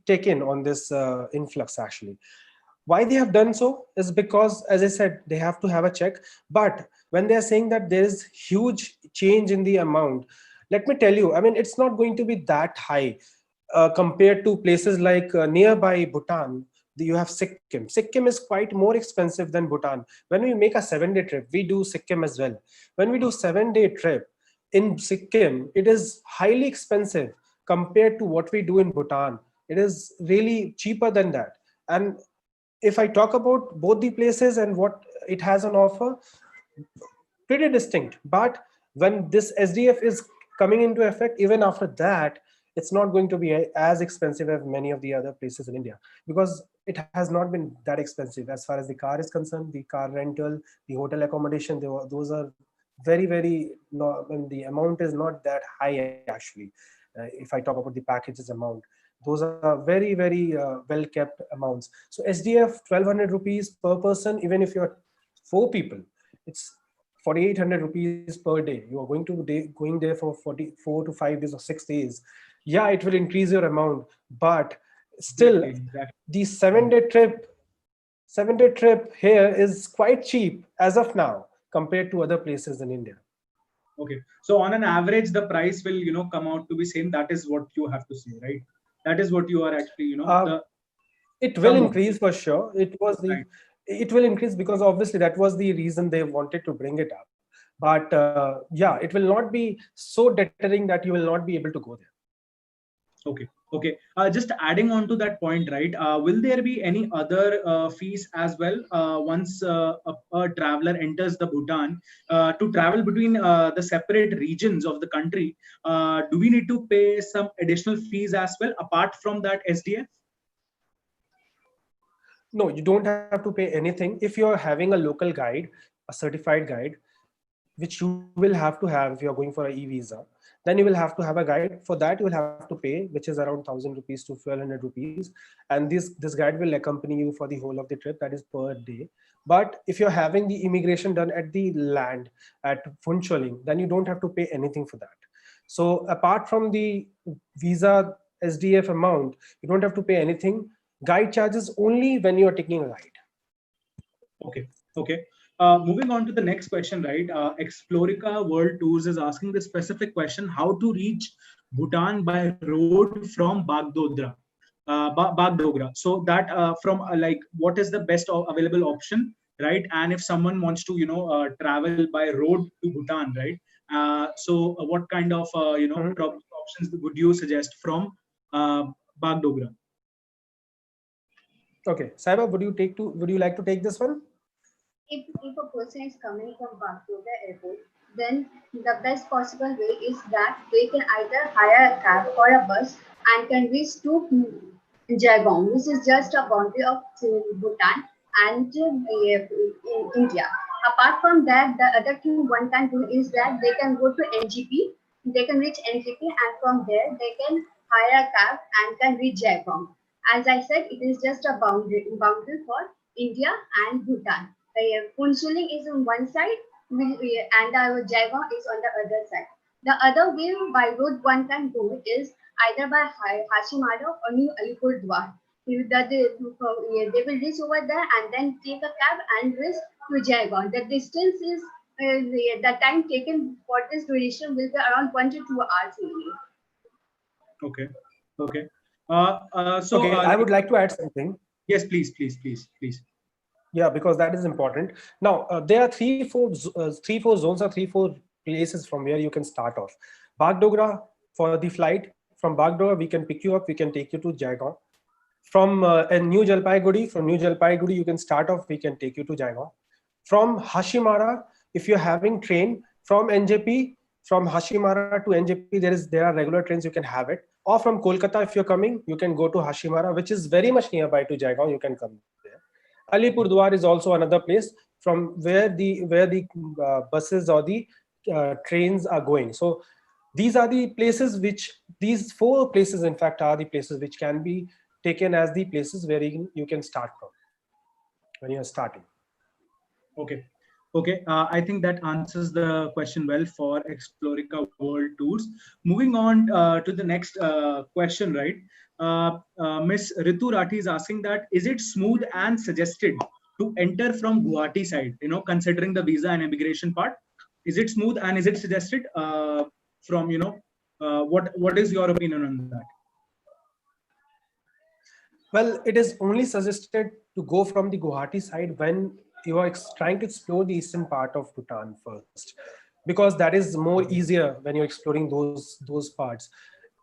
[SPEAKER 3] taken on this influx actually. Why they have done so is because, as I said, they have to have a check. But when they are saying that there is huge change in the amount, let me tell you, I mean, it's not going to be that high compared to places like nearby Bhutan. You have Sikkim. Sikkim is quite more expensive than Bhutan. When we make a 7-day trip, we do Sikkim as well. When we do 7-day trip in Sikkim, it is highly expensive compared to what we do in Bhutan. It is really cheaper than that. And if I talk about both the places and what it has on offer, pretty distinct. But when this SDF is coming into effect, even after that, it's not going to be as expensive as many of the other places in India, because it has not been that expensive as far as the car is concerned. The car rental, the hotel accommodation, those are very no, I mean, the amount is not that high actually. If I talk about the packages amount, those are very well kept amounts. So SDF 1200 rupees per person, even if you're 4 people, it's 4800 rupees per day. You are going there for 44 to 5 days or 6 days. Yeah, it will increase your amount, but still
[SPEAKER 1] Exactly.
[SPEAKER 3] the 7-day trip here is quite cheap as of now compared to other places in India.
[SPEAKER 1] Okay. So on an average, the price will come out to be same. That is what you have to say, right? That is what you are actually
[SPEAKER 3] Uh,
[SPEAKER 1] the
[SPEAKER 3] it will
[SPEAKER 1] somewhat,
[SPEAKER 3] increase for sure.
[SPEAKER 1] right?
[SPEAKER 3] It will increase because obviously that was the reason they wanted to bring it up. But yeah, it will not be so deterring that you will not be able to go there.
[SPEAKER 1] Okay. Okay. Just adding on to that point, right? Will there be any other fees as well once a traveler enters the Bhutan to travel between the separate regions of the country? Do we need to pay some additional fees as well apart from that SDF?
[SPEAKER 3] No, you don't have to pay anything. If you're having a local guide, a certified guide, which you will have to have if you're going for a e-visa, then you will have to have a guide. For that, you will have to pay, which is around 1000 rupees to 1200 rupees. And this guide will accompany you for the whole of the trip, that is per day. But if you're having the immigration done at the land at Funcholing, then you don't have to pay anything for that. So apart from the visa SDF amount, you don't have to pay anything. Guide charges only when you are taking a guide.
[SPEAKER 1] Okay. Okay. Moving on to the next question, right? Explorica World Tours is asking the specific question: how to reach Bhutan by road from Bagdogra? Bagdogra. So that from like what is the best available option, right? And if someone wants to travel by road to Bhutan, right? So what kind of
[SPEAKER 3] Mhm.
[SPEAKER 1] options would you suggest from Bagdogra?
[SPEAKER 3] Okay, Saiba, would you like to take this one?
[SPEAKER 2] If a person is coming from Vancouver airport, then the best possible way is that they can either hire a cab or a bus and can reach to Jaigong, which is just a boundary of Bhutan and in India. Apart from that, the other thing one can do is that they can go to NGP, they can reach NGP, and from there they can hire a cab and can reach Jaigong. As I said, it is just a boundary for India and Bhutan. Punsuling is on one side and Jaivon is on the other side. The other way by road one can go is either by Hashimara or New Alipurdwar. They will reach over there and then take a cab and reach to Jaivon. The distance is the time taken for this duration will be around 1 to 2 hours only.
[SPEAKER 1] Okay. Okay.
[SPEAKER 3] Okay, I would like to add something.
[SPEAKER 1] Yes, please.
[SPEAKER 3] Yeah, because that is important. Now, there are three, four zones or 3, 4 places from where you can start off. Bagdogra for the flight. From Bagdogra, we can pick you up. We can take you to Jaigong. From New Jalpaiguri, you can start off. We can take you to Jaigong. From Hashimara, if you're having train from NJP, from Hashimara to NJP, there are regular trains. You can have it. Or from Kolkata, if you're coming, you can go to Hashimara, which is very much nearby to Jaigaon. You can come there. Alipurdwar is also another place from where the buses or the trains are going. So these are the places which, these 4 places in fact are the places which can be taken as the places where you can start from when you're starting.
[SPEAKER 1] Okay. Okay, I think that answers the question well for Explorica World Tours. Moving on to the next question, right? Miss Ritu Rathi is asking that, is it smooth and suggested to enter from Guwahati side, considering the visa and immigration part? Is it smooth and is it suggested from, what is your opinion on that?
[SPEAKER 3] Well, it is only suggested to go from the Guwahati side when you are trying to explore the eastern part of Bhutan first, because that is more easier when you're exploring those parts.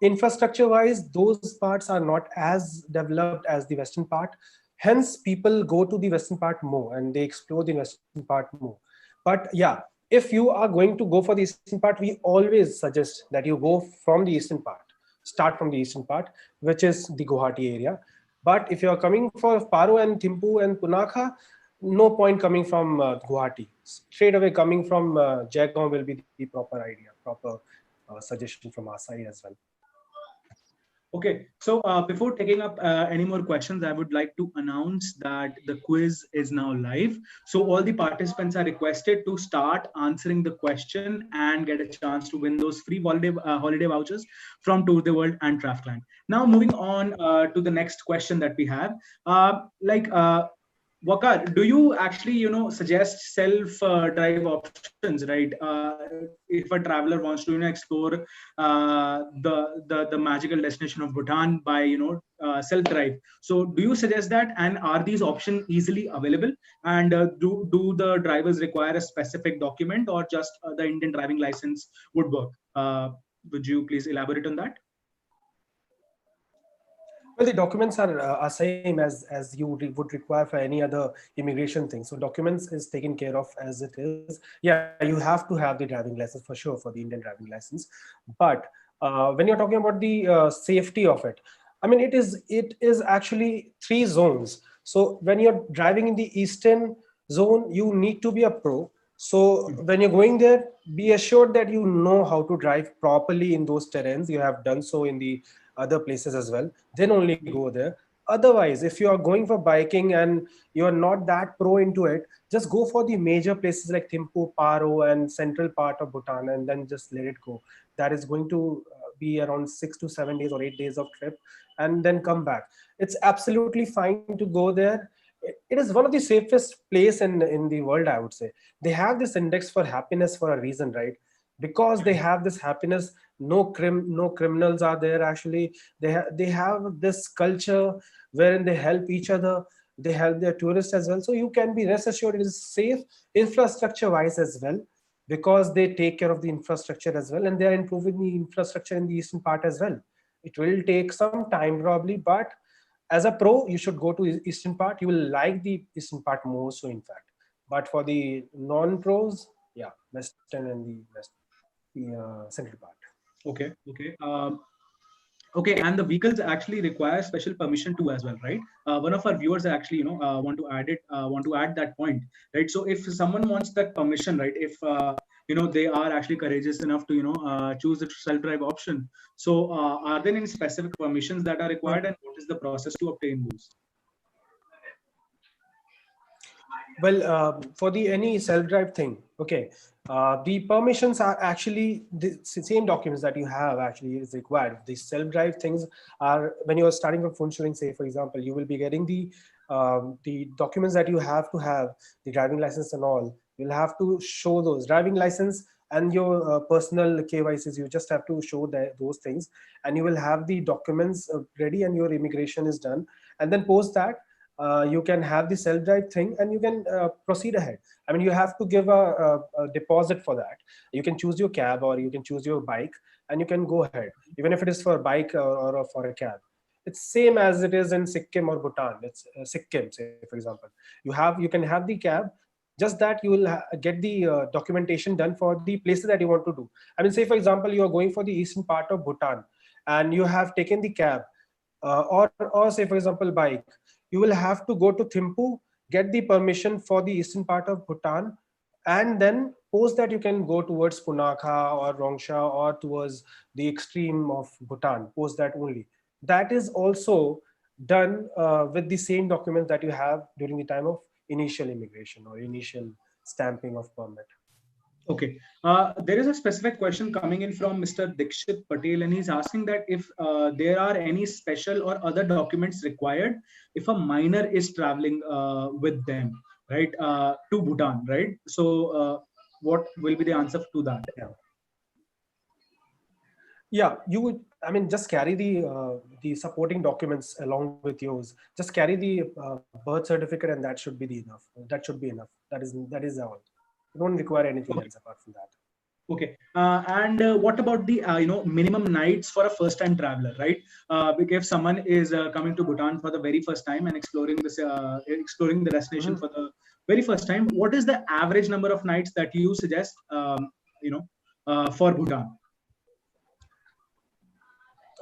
[SPEAKER 3] Infrastructure wise, those parts are not as developed as the western part. Hence, people go to the western part more and they explore the western part more. But yeah, if you are going to go for the eastern part, we always suggest that you go from the eastern part, start from the eastern part, which is the Guwahati area. But if you are coming for Paro and Thimphu and Punakha, no point coming from Guwahati. Straight away coming from Jaigaon will be the proper idea, proper suggestion from our side as well.
[SPEAKER 1] Okay, so before taking up any more questions, I would like to announce that the quiz is now live. So all the participants are requested to start answering the question and get a chance to win those free holiday vouchers from Tour the World and TravClan. Now moving on to the next question that we have. Wakar, do you actually, suggest self-drive options, right? If a traveler wants to, explore the magical destination of Bhutan by, self-drive. So, do you suggest that? And are these options easily available? And do the drivers require a specific document, or just the Indian driving license would work? Would you please elaborate on that?
[SPEAKER 3] Well, the documents are same as you would require for any other immigration thing. So documents is taken care of as it is. Yeah, you have to have the driving license for sure for the Indian driving license. But when you're talking about the safety of it, I mean, it is actually 3 zones. So when you're driving in the eastern zone, you need to be a pro. So when you're going there, be assured that you know how to drive properly in those terrains. You have done so in the other places as well, then only go there. Otherwise, if you are going for biking and you are not that pro into it, just go for the major places like Thimphu, Paro and central part of Bhutan, and then just let it go. That is going to be around 6 to 7 days or 8 days of trip, and then come back. It's absolutely fine to go there. It is one of the safest place in the world, I would say. They have this index for happiness for a reason, right? Because they have this happiness. No criminals are there. Actually, they have this culture wherein they help each other, they help their tourists as well. So you can be rest assured it is safe infrastructure wise as well, because they take care of the infrastructure as well, and they are improving the infrastructure in the eastern part as well. It will take some time probably, but as a pro you should go to eastern part. You will like the eastern part more so in fact. But for the non-pros, yeah, western and the central part.
[SPEAKER 1] Okay, okay. Okay, and the vehicles actually require special permission too as well, right? One of our viewers actually, want to add that point, right? So if someone wants that permission, right? If they are actually courageous enough to choose the self-drive option. So are there any specific permissions that are required, and what is the process to obtain those?
[SPEAKER 3] Well, for the any self-drive thing, okay, the permissions are actually the same documents that you have actually is required. The self-drive things are when you are starting from Funsuring, say for example, you will be getting the documents that you have to have, the driving license and all. You'll have to show those driving license and your personal KYCs. You just have to show those things, and you will have the documents ready, and your immigration is done. And then post that, you can have the self-drive thing and you can proceed ahead. I mean, you have to give a deposit for that. You can choose your cab or you can choose your bike, and you can go ahead, even if it is for a bike or for a cab. It's same as it is in Sikkim or Bhutan. It's Sikkim, say for example. You can have the cab, just that you will get the documentation done for the places that you want to do. I mean, say for example, you are going for the eastern part of Bhutan, and you have taken the cab, or say for example bike, you will have to go to Thimphu, get the permission for the eastern part of Bhutan, and then post that you can go towards Punakha or Rongsha or towards the extreme of Bhutan, post that only. That is also done with the same documents that you have during the time of initial immigration or initial stamping of permit.
[SPEAKER 1] Okay. There is a specific question coming in from Mr. Dikshit Patel, and he's asking that if there are any special or other documents required if a minor is traveling with them, right, to Bhutan, right? So, what will be the answer to that?
[SPEAKER 3] Yeah, you would. I mean, just carry the supporting documents along with yours. Just carry the birth certificate, and that should be the enough. That should be enough. That is all. You don't require anything else apart from that.
[SPEAKER 1] Okay, and what about the minimum nights for a first-time traveler, right? Because if someone is coming to Bhutan for the very first time and exploring the destination for the very first time, what is the average number of nights that you suggest, for Bhutan?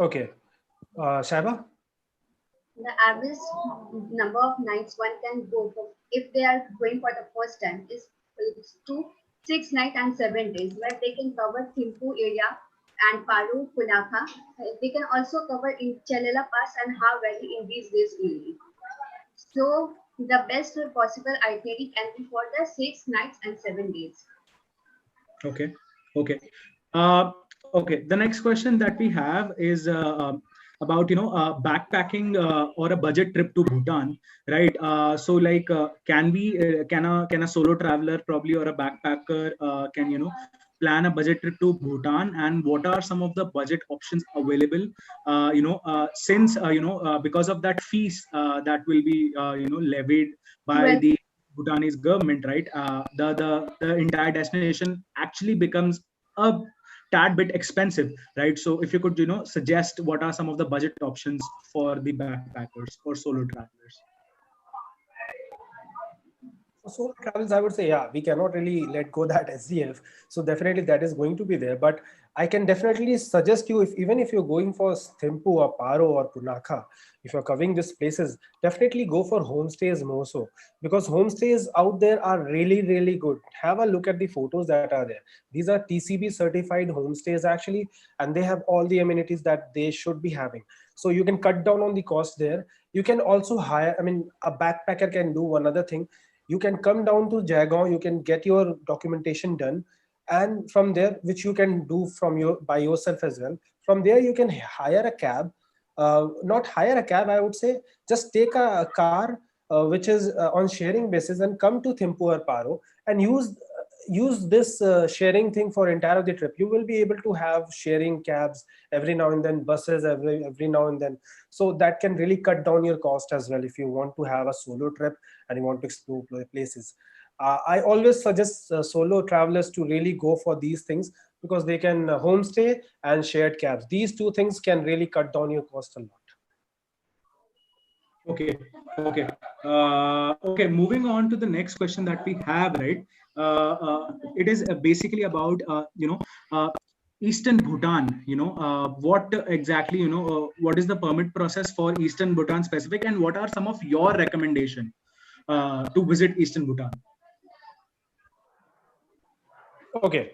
[SPEAKER 3] Okay, Shaiba?
[SPEAKER 2] The average number of nights one can go for if they are going for the first time is 6 nights and 7 days, where they can cover Thimphu area and Paru, Punakha. They can also cover in Chalala Pass and Ha Valley in these days only. So the best possible itinerary can be for the 6 nights and 7 days.
[SPEAKER 1] Okay. Okay. Okay. The next question that we have is about backpacking or a budget trip to Bhutan, right? So like, can a solo traveler probably or a backpacker can plan a budget trip to Bhutan, and what are some of the budget options available? Since because of that fees that will be levied by
[SPEAKER 2] Well,
[SPEAKER 1] the Bhutanese government, right? The entire destination actually becomes a tad bit expensive, right? So if you could suggest what are some of the budget options for the backpackers or solo travelers.
[SPEAKER 3] For solo travels, I would say, yeah, we cannot really let go that SDF. So definitely that is going to be there. But I can definitely suggest you, if even if you're going for Thimphu or Paro or Punakha, if you're covering these places, definitely go for homestays more so, because homestays out there are really, really good. Have a look at the photos that are there. These are TCB certified homestays actually, and they have all the amenities that they should be having. So you can cut down on the cost there. You can also hire, I mean, a backpacker can do one other thing. You can come down to Jaigaon, you can get your documentation done, and from there, which you can do from by yourself as well. From there, you can hire a cab. Not hire a cab, I would say, just take a car which is on sharing basis and come to Thimphu or Paro and use this sharing thing for entire of the trip. You will be able to have sharing cabs every now and then, buses every now and then. So that can really cut down your cost as well if you want to have a solo trip and you want to explore places. I always suggest solo travelers to really go for these things, because they can homestay and shared cabs. These two things can really cut down your cost a lot.
[SPEAKER 1] Okay. Okay. Okay. Moving on to the next question that we have, right? It is basically about Eastern Bhutan. What exactly what is the permit process for Eastern Bhutan specific, and what are some of your recommendation to visit Eastern Bhutan?
[SPEAKER 3] Okay.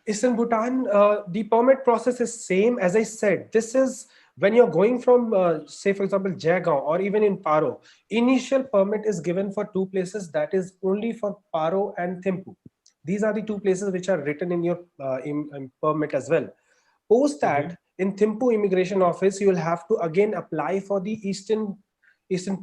[SPEAKER 3] Eastern Bhutan, the permit process is same as I said. This is when you're going from, say, for example, Jaigaon or even in Paro. Initial permit is given for two places, that is only for Paro and Thimphu. These are the two places which are written in your in permit as well. Post that, in Thimphu Immigration Office, you will have to again apply for the eastern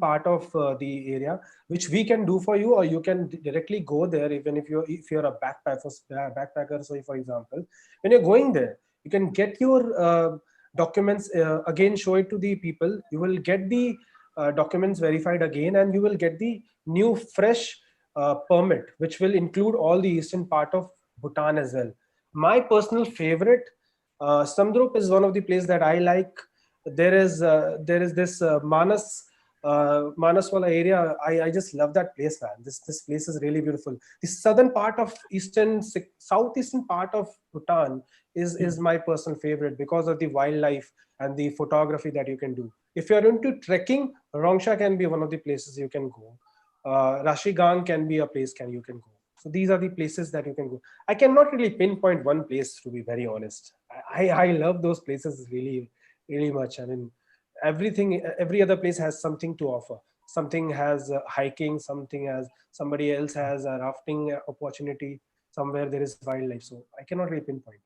[SPEAKER 3] part of the area, which we can do for you, or you can directly go there. Even if you're a backpacker, so for example, when you're going there, you can get your documents again, show it to the people. You will get the documents verified again, and you will get the new fresh permit, which will include all the eastern part of Bhutan as well. My personal favorite, Samdrup, is one of the places that I like. There is this Manas Manaswala area, I just love that place, man. This place is really beautiful. The southern part of southeastern part of Bhutan is my personal favorite because of the wildlife and the photography that you can do. If you're into trekking, Rongsha can be one of the places you can go. Rashigang can be a place you can go. So these are the places that you can go. I cannot really pinpoint one place, to be very honest. I love those places really, really much. I mean, every other place has something to offer. Something has hiking, somebody else has a rafting opportunity, somewhere there is wildlife. So I cannot really pinpoint.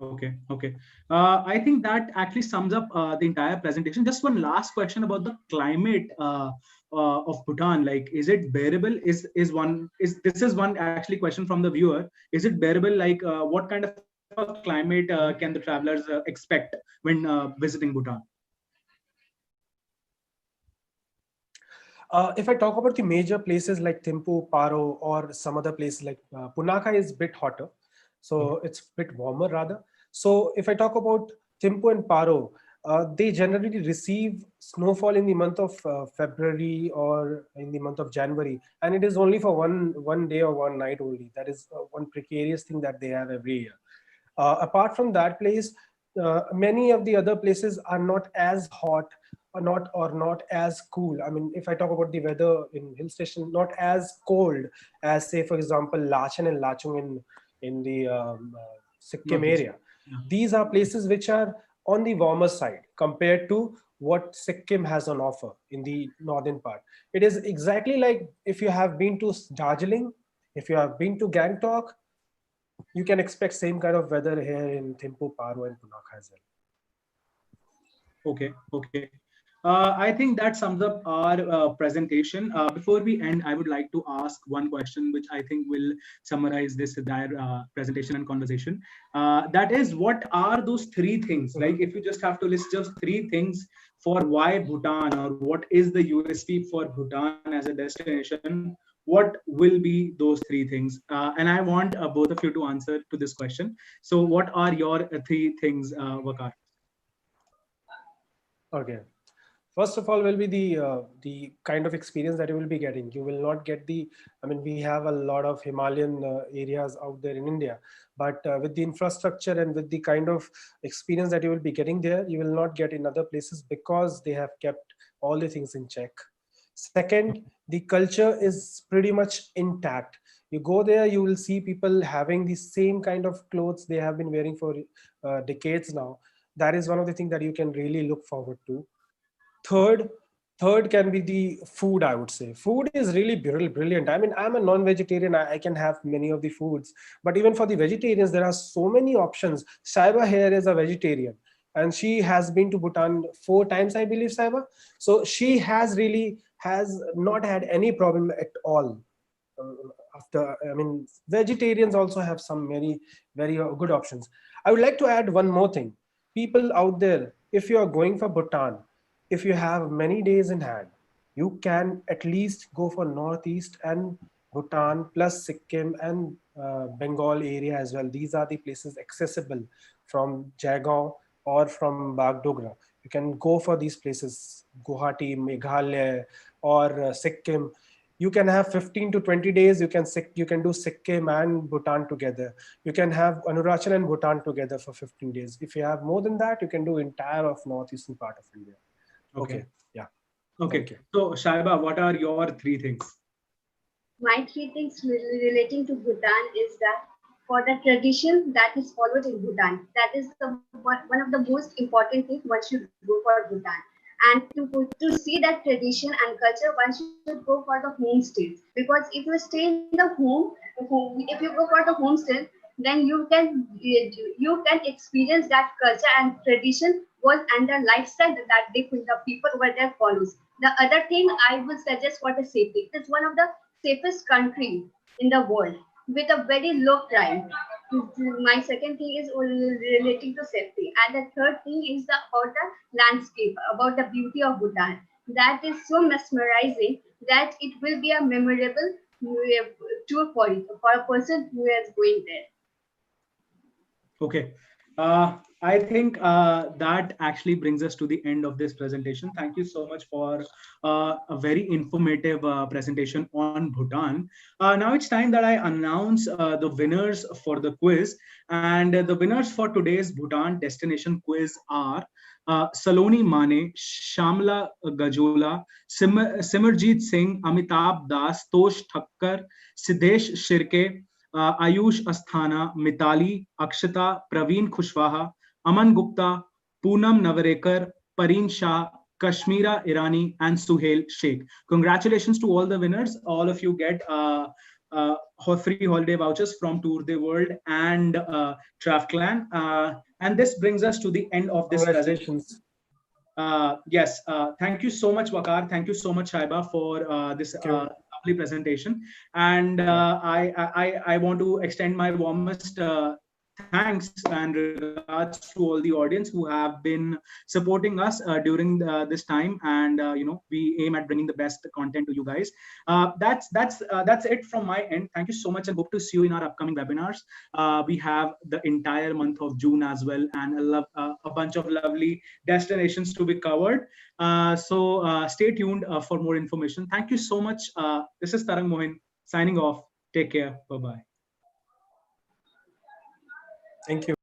[SPEAKER 1] Okay, okay. I think that actually sums up the entire presentation. Just one last question about the climate of Bhutan. Like, is it bearable? Is this is one actually question from the viewer? Is it bearable? Like, what kind of a climate can the travelers expect when visiting Bhutan?
[SPEAKER 3] If I talk about the major places like Thimphu, Paro, or some other places like Punakha is a bit hotter, so it's a bit warmer rather. So if I talk about Thimphu and Paro, they generally receive snowfall in the month of February or in the month of January, and it is only for one day or one night only. That is one precarious thing that they have every year. Apart from that place, many of the other places are not as hot or not as cool. I mean, if I talk about the weather in hill station, not as cold as, say, for example, Lachen and Lachung in the Sikkim
[SPEAKER 1] Northeast.
[SPEAKER 3] area.
[SPEAKER 1] Yeah.
[SPEAKER 3] These are places which are on the warmer side compared to what Sikkim has on offer in the northern part. It is exactly like if you have been to Darjeeling, if you have been to Gangtok, you can expect same kind of weather here in Thimphu, Paro, and Punakha as well.
[SPEAKER 1] Okay, okay. I think that sums up our presentation. Before we end, I would like to ask one question, which I think will summarize this entire presentation and conversation. That is, what are those three things? Like, if you just have to list just three things for why Bhutan, or what is the USP for Bhutan as a destination, what will be those three things? And I want both of you to answer to this question. So, what are your three things, Vakar?
[SPEAKER 3] Okay. First of all, will be the kind of experience that you will be getting. You will not get the. I mean, we have a lot of Himalayan areas out there in India, but with the infrastructure and with the kind of experience that you will be getting there, you will not get in other places because they have kept all the things in check. Second, the culture is pretty much intact. You go there, you will see people having the same kind of clothes they have been wearing for decades now. That is one of the things that you can really look forward to. Third, third can be the food. I would say food is really brilliant. I mean, I'm a non-vegetarian. I can have many of the foods, but even for the vegetarians, there are so many options. Saiba here is a vegetarian, and she has been to Bhutan 4 times, I believe, Saiba. So she has not had any problem at all. After, I mean, vegetarians also have some very good options. I would like to add one more thing. People out there, if you are going for Bhutan, if you have many days in hand, you can at least go for Northeast and Bhutan plus Sikkim and Bengal area as well. These are the places accessible from Jaigaon or from Bagdogra. You can go for these places, Guwahati, Meghalaya, or Sikkim. You can have 15 to 20 days. You can do Sikkim and Bhutan together. You can have Arunachal and Bhutan together for 15 days. If you have more than that, you can do entire of northeastern part of India. Okay. Yeah.
[SPEAKER 1] Okay.
[SPEAKER 3] Thank you.
[SPEAKER 1] So, Shaiba, what are your three things?
[SPEAKER 2] My three things relating to Bhutan is that for the tradition that is followed in Bhutan, that is one of the most important things one should go for Bhutan. And to see that tradition and culture, one should go for the homestays. Because if you stay in the if you go for the homestay, then you can experience that culture and tradition was and the lifestyle that the people were there follows. The other thing I would suggest for the safety, it's one of the safest country in the world with a very low crime. My second thing is relating to safety, and the third thing is about the landscape, about the beauty of Bhutan. That is so mesmerizing that it will be a memorable tour for a person who is going there.
[SPEAKER 1] Okay. I think that actually brings us to the end of this presentation. Thank you so much for a very informative presentation on Bhutan. Now it's time that I announce the winners for the quiz. And the winners for today's Bhutan destination quiz are Saloni Mane, Shamla Gajola, Simarjeet Singh, Amitabh Das, Tosh Thakkar, Siddesh Shirke, Ayush Asthana, Mitali, Akshita, Praveen Kushwaha, Aman Gupta, Poonam Navarekar, Pareen Shah, Kashmira Irani, and Suhail Sheikh. Congratulations to all the winners. All of you get free holiday vouchers from Tour de World and TravClan. And this brings us to the end of this presentation.
[SPEAKER 3] Congratulations.
[SPEAKER 1] Yes, thank you so much, Wakar. Thank you so much, Shaiba, for this
[SPEAKER 3] Thank you.
[SPEAKER 1] lovely presentation. And I want to extend my warmest thanks and regards to all the audience who have been supporting us during this time. And we aim at bringing the best content to you guys. That's it from my end. Thank you so much, and hope to see you in our upcoming webinars. We have the entire month of June as well, and a bunch of lovely destinations to be covered. So stay tuned for more information. Thank you so much. This is Tarang Mohin signing off. Take care. Bye bye.
[SPEAKER 3] Thank you.